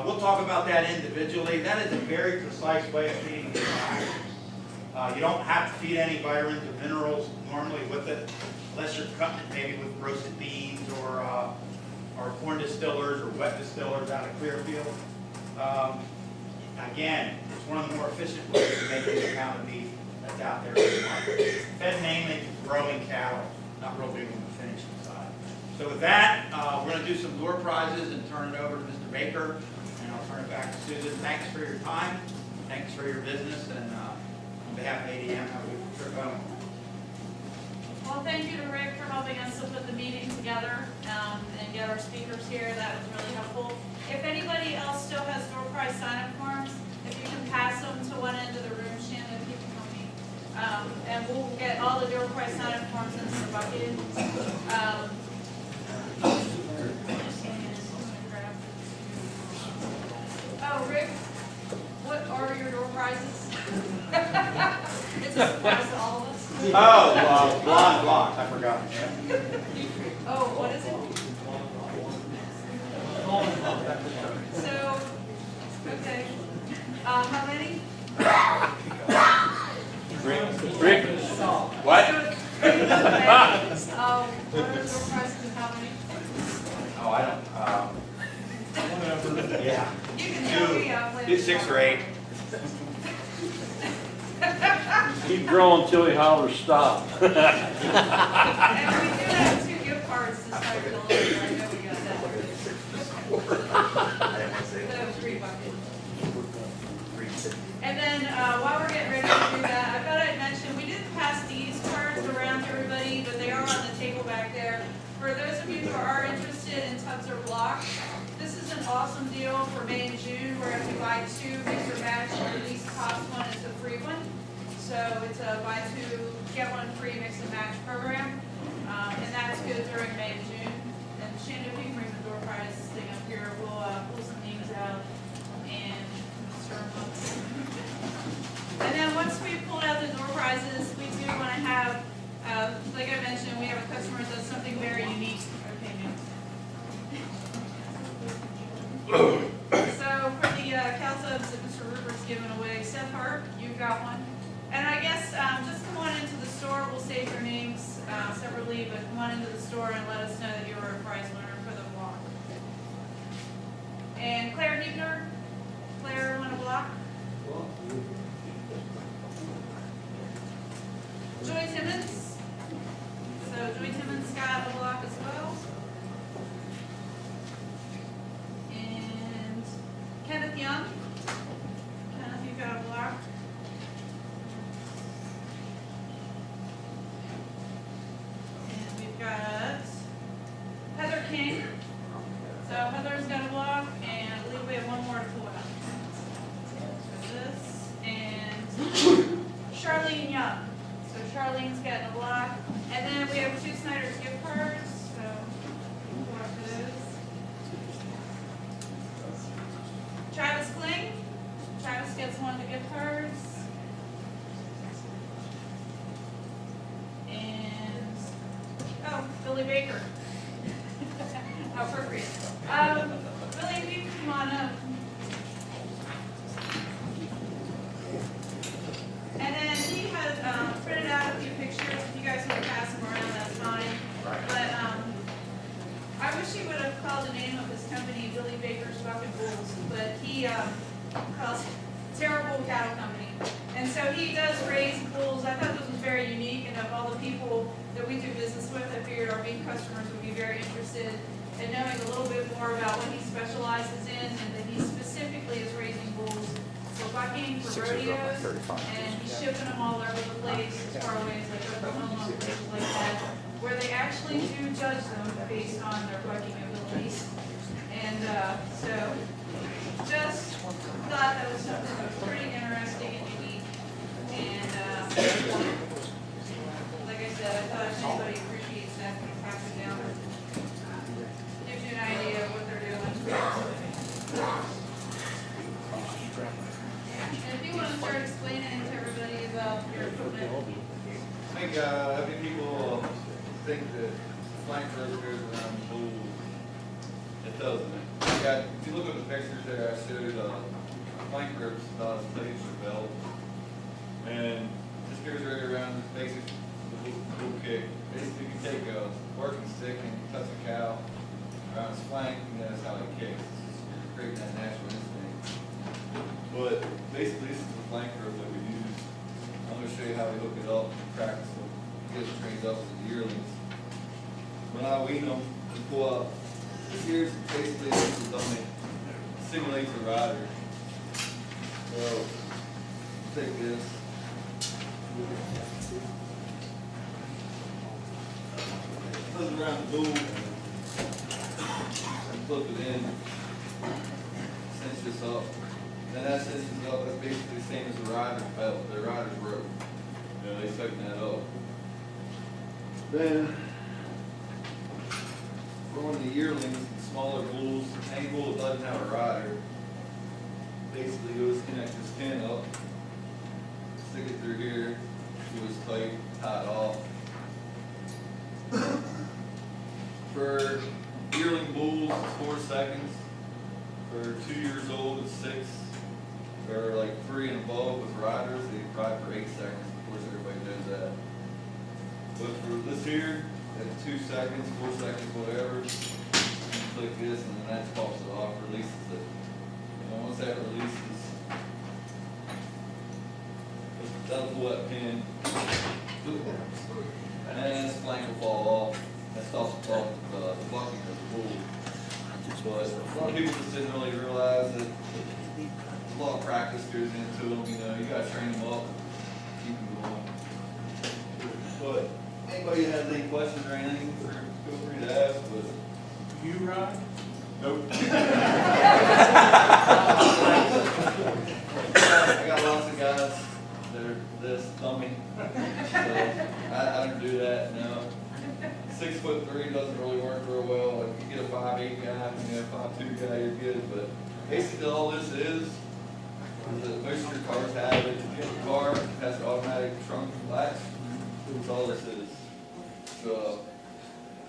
we'll talk about that individually. That is a very precise way of feeding the animals. You don't have to feed any vitamins or minerals normally with it, unless you're cutting it maybe with roasted beans or corn distillers or wet distillers out of Clearfield. Again, it's one of the more efficient ways to make a pound of beef that's out there in the market. Fed mainly to growing cattle, not real big on the finishing side. So with that, we're going to do some door prizes and turn it over to Mr. Baker, and I'll turn it back to Susan. Thanks for your time, thanks for your business, and on behalf of ADM, have a good trip home. Well, thank you to Rick for helping us to put the meeting together and get our speakers here. That was really helpful. If anybody else still has door prize sign-up forms, if you can pass them to one end of the room, Shannon, if you can help me. And we'll get all the door prize sign-up forms into the bucket. Oh, Rick, what are your door prizes? It's a surprise to all of us. Oh, blonde blocks, I forgot. Oh, what is it? So, Yeah. You can tell me I'll play. Do 6 or 8. Keep growing till he hollers stop. And we do have 2 gift cards to start delivering, I know we got that. That was $3. And then, while we're getting ready to do that, I thought I'd mention, we didn't pass these cards around to everybody, but they are on the table back there. For those of you who are interested in tubs or blocks, this is an awesome deal for May and June, where if you buy 2, mix or match, or at least cost one, it's a free one. So it's a buy 2, get 1 free mix and match program. And that's good during May and June. And Shanda, if you can bring the door prize thing up here, we'll pull some names out and stir them up. And then once we pulled out the door prizes, we do want to have, like I mentioned, we have a customer that does something very unique. Okay, ma'am. So for the cow tubs that Mr. Rupert's given away, Seth Hart, you've got one. And I guess just come on into the store. We'll save your names separately, but come on into the store and let us know that you were a prize winner for the block. And Claire Huebner, Claire won a block. Joy Timmons. So Joy Timmons got a block as well. And Kenneth Young. Kenneth, you got a block. And we've got Heather King. So Heather's got a block, and I believe we have one more to pull out. So this, and Charlene Young. So Charlene's getting a block. And then we have 2 Snyder's gift cards, so we'll go after those. Travis Kling. Travis gets 1 of the gift cards. And, oh, Billy Baker. How appropriate. Billy, if you come on up. And then he has printed out a few pictures. If you guys want to pass them around, that's fine. But I wish he would have called the name of his company Billy Baker's Fucking Bulls, but he calls it Terrible Cattle Company. And so he does raise bulls. I thought this was very unique, and of all the people that we do business with, I figured our main customers would be very interested in knowing a little bit more about what he specializes in, and that he specifically is raising bulls for bucking, for rodeos, and he's shipping them all over the place, as far away as like Oklahoma, places like that, where they actually do judge them based on their bucking abilities. And so, just thought that was something that was pretty interesting and unique. And like I said, I thought if anybody appreciates that, we can pass it down. Gives you an idea of what they're doing. And if you want to start explaining to everybody about your equipment. I think, I think people think that flank rope goes around the bulls. It doesn't. If you look at the pictures there, I showed, flank ropes about as big as your belt. And this goes right around this basic bull kick. Basically, you take a working stick and you touch a cow around his flank, and that's how he kicks. You're creating that natural instinct. But basically, this is the flank rope that we use. I'm going to show you how we hook it up and practice it. Get it trained up with the yearlings. When I wean them and pull up, this here's basically this is only simulates a rider. So take this. Put it around the bull and flip it in. Cinch this up. Then that cinches up. That's basically the same as the rider's belt, the rider's rope. You know, they tighten that up. Then for one of the yearlings, smaller bulls, any bull that doesn't have a rider, basically goes connect this pin up, stick it through here, do it tight, tie it off. For yearling bulls, it's 4 seconds. For 2 years old, it's 6. For like 3 and above with riders, they ride for 8 seconds. Of course, everybody knows that. But for this here, at 2 seconds, 4 seconds, whatever, you click this and then that pops it off, releases it. that'll pull that pin. And then this flank will fall off. That stops the bucking of the bull. But a lot of people just didn't really realize that a lot of practice goes into them. You know, you gotta train them up, keep them going. But anybody has any questions or anything, feel free to ask. But You ride? nope. I got lots of guys that are this dummy. So I don't do that, no. 6'3" doesn't really work real well. Like you get a 5'8" guy, you know, 5'2" guy, you're good. But basically all this is that most of your cars have it. If you have a car that has an automatic trunk latch, that's all this is. So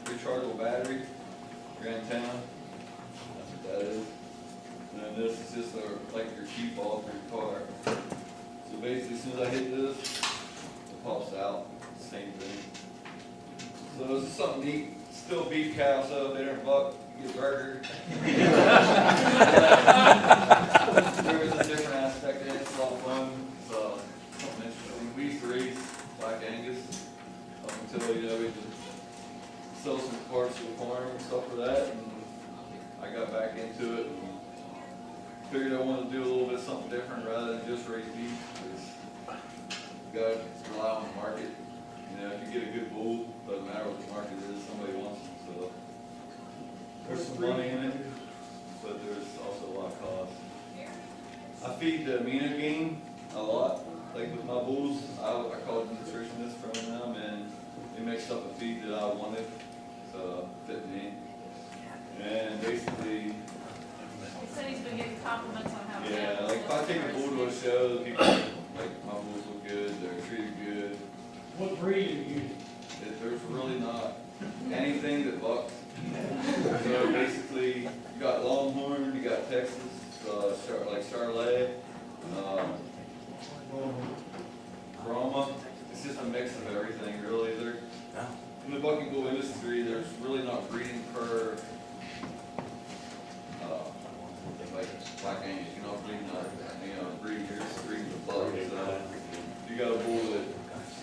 rechargeable battery, you're in town, that's what that is. And then this is just like your key fob for your car. So basically, as soon as I hit this, it pops out, same thing. So this is something neat, still beef cow, so if they don't buck, you get a burger. There is a different aspect to it, it's a lot of fun, it's something interesting. We used to race Black Angus up until, you know, we just sell some parts to the farm and stuff for that, and I got back into it and figured I wanted to do a little bit something different rather than just raise beef, because you gotta rely on the market. You know, if you get a good bull, doesn't matter what the market is, somebody wants them, so. There's some money in it, but there's also a lot of cost. I feed the amino gain a lot, like with my bulls, I called a nutritionist from them, and they mixed up a feed that I wanted, so fit me. And basically, He said he's been getting compliments on how. yeah, like if I take a bull to a show, the people, like, my bulls look good, they're treated good. What breed are you using? There's really not anything that bucks. So basically, you got Longhorn, you got Texas, like Charolais, Brahma. It's just a mix of everything, really. In the bucking bull industry, there's really not breeding per like Black Angus. You're not breeding breeding, you're just breeding the buck. So you got a bull that,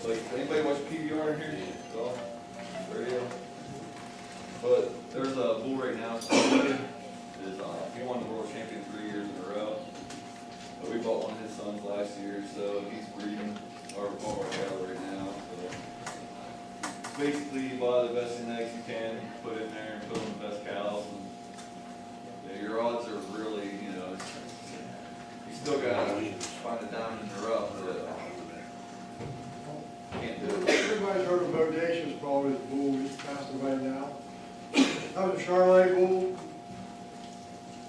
like, anybody watch PBR in here? So, radio. But there's a bull right now. He won the world champion 3 years in a row. But we bought one of his sons last year, so he's breeding our cattle right now. So basically, you buy the best genetics you can, put in there, and put on the best cows. And, yeah, your odds are really, you know, you still gotta find a diamond in the rough. But can't do it. Everybody's heard of Bodacious, probably the bull, he's passed away now. That was a Charolais bull.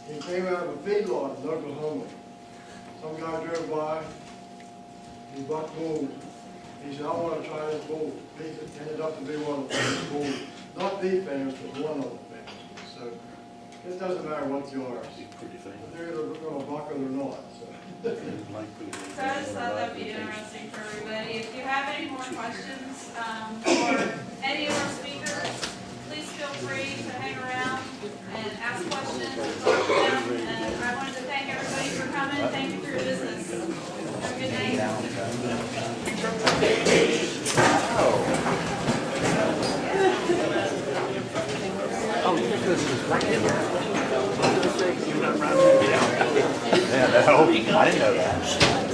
He came out of a feedlot in Oklahoma. Some guy drove by, he bucked bulls. He said, I want to try this bull. He ended up to be one of the famous bulls. Not the famous, but one of the famous. So it doesn't matter what you are. They're either going to buck or they're not. So. So I just thought that'd be interesting for everybody. If you have any more questions for any of our speakers, please feel free to hang around and ask questions and talk to them. And I wanted to thank everybody for coming. Thank you for your business. Have a good night. Oh, this is right here. Yeah, no, I didn't know that.